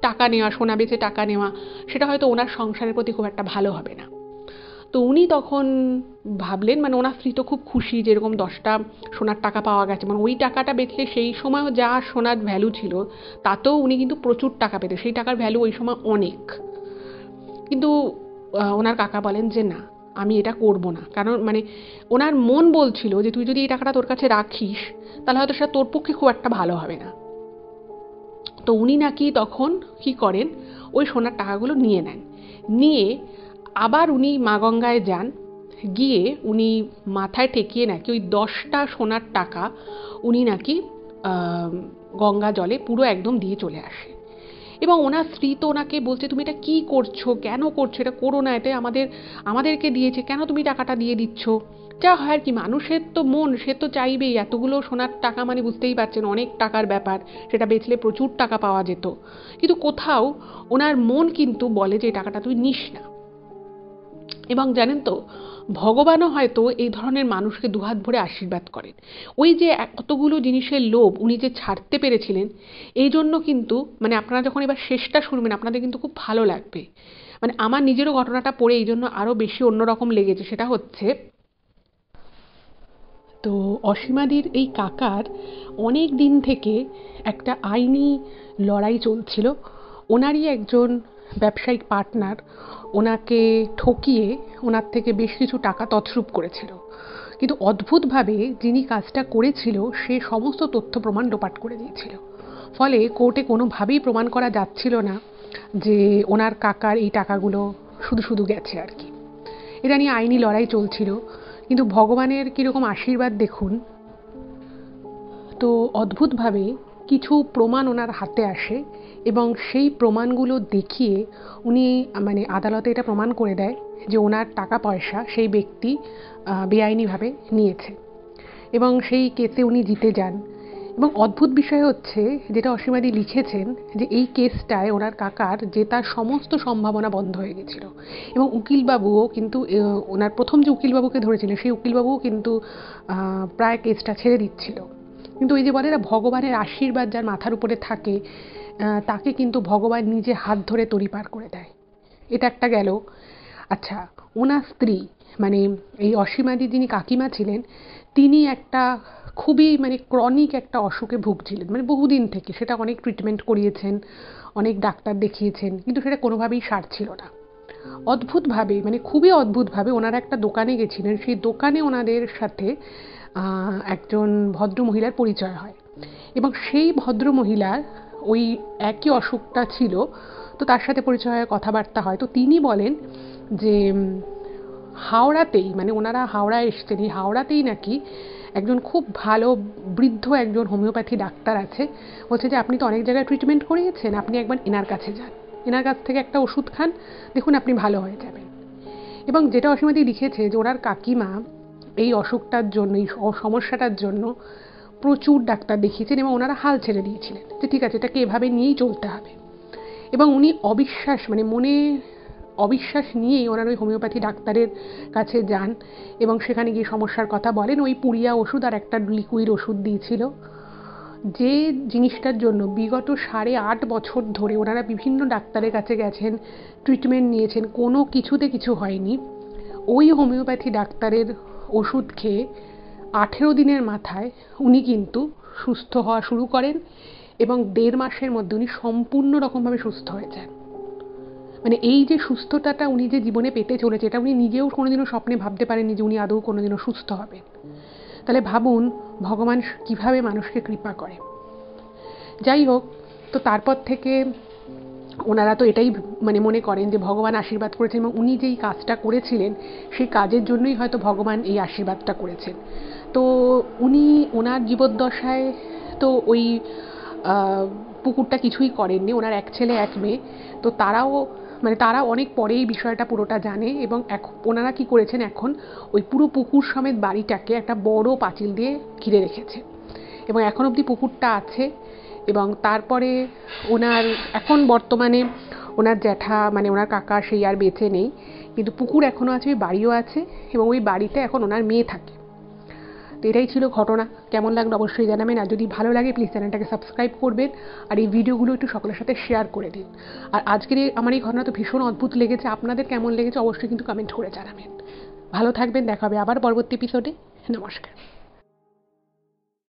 টাকা নেওয়া, সোনা বেচে টাকা নেওয়া, সেটা হয়তো ওনার সংসারের প্রতি খুব একটা ভালো হবে না। তো উনি তখন ভাবলেন, মানে ওনার স্ত্রী তো খুব খুশি যে এরকম 10টা সোনার টাকা পাওয়া গেছে, মানে ওই টাকাটা বেচলে সেই সময়ও যা সোনার ভ্যালু ছিল তাতেও উনি কিন্তু প্রচুর টাকা পেতেন, সেই টাকার ভ্যালু ওই সময় অনেক। কিন্তু ওনার কাকা বলেন যে না, আমি এটা করব না, কারণ মানে ওনার মন বলছিল যে তুই যদি এই টাকাটা তোর কাছে রাখিস তাহলে হয়তো সেটা তোর পক্ষে খুব একটা ভালো হবে না। তো উনি নাকি তখন কি করেন, ওই সোনার টাকাগুলো নিয়ে নেন, নিয়ে আবার উনি মা গঙ্গায় যান, গিয়ে উনি মাথায় ঠেকিয়ে নাকি ওই 10টা সোনার টাকা উনি নাকি গঙ্গা জলে পুরো একদম দিয়ে চলে আসে। এবং ওনার স্ত্রী তো ওনাকে বলছে তুমি এটা কী করছো, কেন করছো, এটা করো না, এটা আমাদেরকে দিয়েছে, কেন তুমি টাকাটা দিয়ে দিচ্ছ। যা হয় আর কি, মানুষের তো মন, সে তো চাইবেই, এতগুলো সোনার টাকা মানে বুঝতেই পারছেন অনেক টাকার ব্যাপার, সেটা বেচলে প্রচুর টাকা পাওয়া যেত, কিন্তু কোথাও ওনার মন কিন্তু বলে যে এই টাকাটা তুই নিস না। এবং জানেন তো, ভগবানও হয়তো এই ধরনের মানুষকে দুহাত ভরে আশীর্বাদ করেন। ওই যে কতগুলো জিনিসের লোভ উনি যে ছাড়তে পেরেছিলেন, এই জন্য কিন্তু মানে আপনারা যখন এবার শেষটা শুনবেন আপনাদের কিন্তু খুব ভালো লাগবে। মানে আমার নিজেরও ঘটনাটা পড়ে এই জন্য আরও বেশি অন্যরকম লেগেছে। সেটা হচ্ছে, তো অসীমাদির এই কাকার অনেক দিন থেকে একটা আইনি লড়াই চলছিল। ওনারই একজন ব্যবসায়িক পার্টনার ওনাকে ঠকিয়ে ওনার থেকে বেশ কিছু টাকা তছরূপ করেছিল, কিন্তু অদ্ভুতভাবে যিনি কাজটা করেছিল সে সমস্ত তথ্য প্রমাণ লোপাট করে দিয়েছিল। ফলে কোর্টে কোনোভাবেই প্রমাণ করা যাচ্ছিল না যে ওনার কাকার এই টাকাগুলো শুধু শুধু গেছে আর কি। এটা নিয়ে আইনি লড়াই চলছিল, কিন্তু ভগবানের কীরকম আশীর্বাদ দেখুন। তো অদ্ভুতভাবে কিছু প্রমাণ ওনার হাতে আসে এবং সেই প্রমাণগুলো দেখিয়ে উনি মানে আদালতে এটা প্রমাণ করে দেয় যে ওনার টাকা পয়সা সেই ব্যক্তি বেআইনিভাবে নিয়েছে, এবং সেই কেসে উনি জিতে যান। এবং অদ্ভুত বিষয় হচ্ছে, যেটা অসীমাদি লিখেছেন, যে এই কেসটায় ওনার কাকার জেতার সমস্ত সম্ভাবনা বন্ধ হয়ে গেছিল, এবং উকিলবাবুও কিন্তু ওনার প্রথম যে উকিলবাবুকে ধরেছিলেন সেই উকিলবাবুও কিন্তু প্রায় কেসটা ছেড়ে দিচ্ছিল। কিন্তু ওই যে বলে না, ভগবানের আশীর্বাদ যার মাথার উপরে থাকে তাকে কিন্তু ভগবান নিজে হাত ধরে তরি পার করে দেয়। এটা একটা গেল। আচ্ছা, ওনার স্ত্রী মানে এই অসীমাদি যিনি কাকিমা ছিলেন, তিনি একটা খুবই মানে ক্রনিক একটা অসুখে ভুগছিলেন, মানে বহুদিন থেকে। সেটা অনেক ট্রিটমেন্ট করিয়েছেন, অনেক ডাক্তার দেখিয়েছেন, কিন্তু সেটা কোনোভাবেই সারছিল না। অদ্ভুতভাবে, মানে খুবই অদ্ভুতভাবে ওনারা একটা দোকানে গেছিলেন, সেই দোকানে ওনাদের সাথে একজন ভদ্রমহিলার পরিচয় হয়, এবং সেই ভদ্রমহিলার ওই একই অসুখটা ছিল। তো তার সাথে পরিচয় হয়, কথাবার্তা হয়। তো তিনি বলেন যে হাওড়াতেই, মানে ওনারা হাওড়ায় এসছেন, এই হাওড়াতেই নাকি একজন খুব ভালো বৃদ্ধ একজন হোমিওপ্যাথি ডাক্তার আছে। বলছে যে আপনি তো অনেক জায়গায় ট্রিটমেন্ট করিয়েছেন, আপনি একবার এনার কাছে যান, এনার কাছ থেকে একটা ওষুধ খান, দেখুন আপনি ভালো হয়ে যাবেন। এবং যেটা অসীমাদি লিখেছে যে ওনার কাকিমা এই অসুখটার জন্য, এই সমস্যাটার জন্য প্রচুর ডাক্তার দেখিয়েছেন, এবং ওনারা হাল ছেড়ে দিয়েছিলেন যে ঠিক আছে, এটাকে এভাবে নিয়েই চলতে হবে। এবং উনি অবিশ্বাস, মানে মনে অবিশ্বাস নিয়েই ওনার ওই হোমিওপ্যাথি ডাক্তারের কাছে যান এবং সেখানে গিয়ে সমস্যার কথা বলেন। ওই পুড়িয়া ওষুধ আর একটা লিকুইড ওষুধ দিয়েছিল, যে জিনিসটার জন্য বিগত 8.5 বছর ধরে ওনারা বিভিন্ন ডাক্তারের কাছে গেছেন, ট্রিটমেন্ট নিয়েছেন, কোনো কিছুতে কিছু হয়নি। ওই হোমিওপ্যাথি ডাক্তারের ওষুধ খেয়ে 18 দিনের মাথায় উনি কিন্তু সুস্থ হওয়া শুরু করেন এবং 1.5 মাসের মধ্যে উনি সম্পূর্ণ রকমভাবে সুস্থ হয়ে যান। মানে এই যে সুস্থতাটা উনি যে জীবনে পেতে চলেছে, এটা উনি নিজেও কোনোদিনও স্বপ্নে ভাবতে পারেননি যে উনি আদৌ কোনোদিনও সুস্থ হবেন। তাহলে ভাবুন ভগবান কিভাবে মানুষকে কৃপা করে। যাই হোক, তো তারপর থেকে ওনারা তো এটাই মানে মনে করেন যে ভগবান আশীর্বাদ করেছেন এবং উনি যেই কাজটা করেছিলেন সেই কাজের জন্যই হয়তো ভগবান এই আশীর্বাদটা করেছেন। তো উনি ওনার জীবদ্দশায় তো ওই পুকুরটা কিছুই করেননি, ওনার এক ছেলে এক মেয়ে। তো তারা অনেক পরে এই বিষয়টা পুরোটা জানে এবং ওনারা কি করেছেন, এখন ওই পুরো পুকুর সমেত বাড়িটাকে একটা বড় পাঁচিল দিয়ে ঘিরে রেখেছে এবং এখন অবধি পুকুরটা আছে। এবং তারপরে এখন বর্তমানে ওনার জ্যাঠা মানে ওনার কাকা সেই আর বেঁচে নেই, কিন্তু পুকুর এখনও আছে, ওই বাড়িও আছে এবং ওই বাড়িতে এখন ওনার মেয়ে থাকে। তো এটাই ছিল ঘটনা। কেমন লাগলো অবশ্যই জানাবেন, আর যদি ভালো লাগে প্লিজ চ্যানেলটাকে সাবস্ক্রাইব করবেন আর এই ভিডিওগুলো একটু সকলের সাথে শেয়ার করে দিন। আর আজকের আমার এই ঘটনা তো ভীষণ অদ্ভুত লেগেছে, আপনাদের কেমন লেগেছে অবশ্যই কিন্তু কমেন্ট করে জানাবেন। ভালো থাকবেন, দেখা হবে আবার পরবর্তী এপিসোডে। নমস্কার।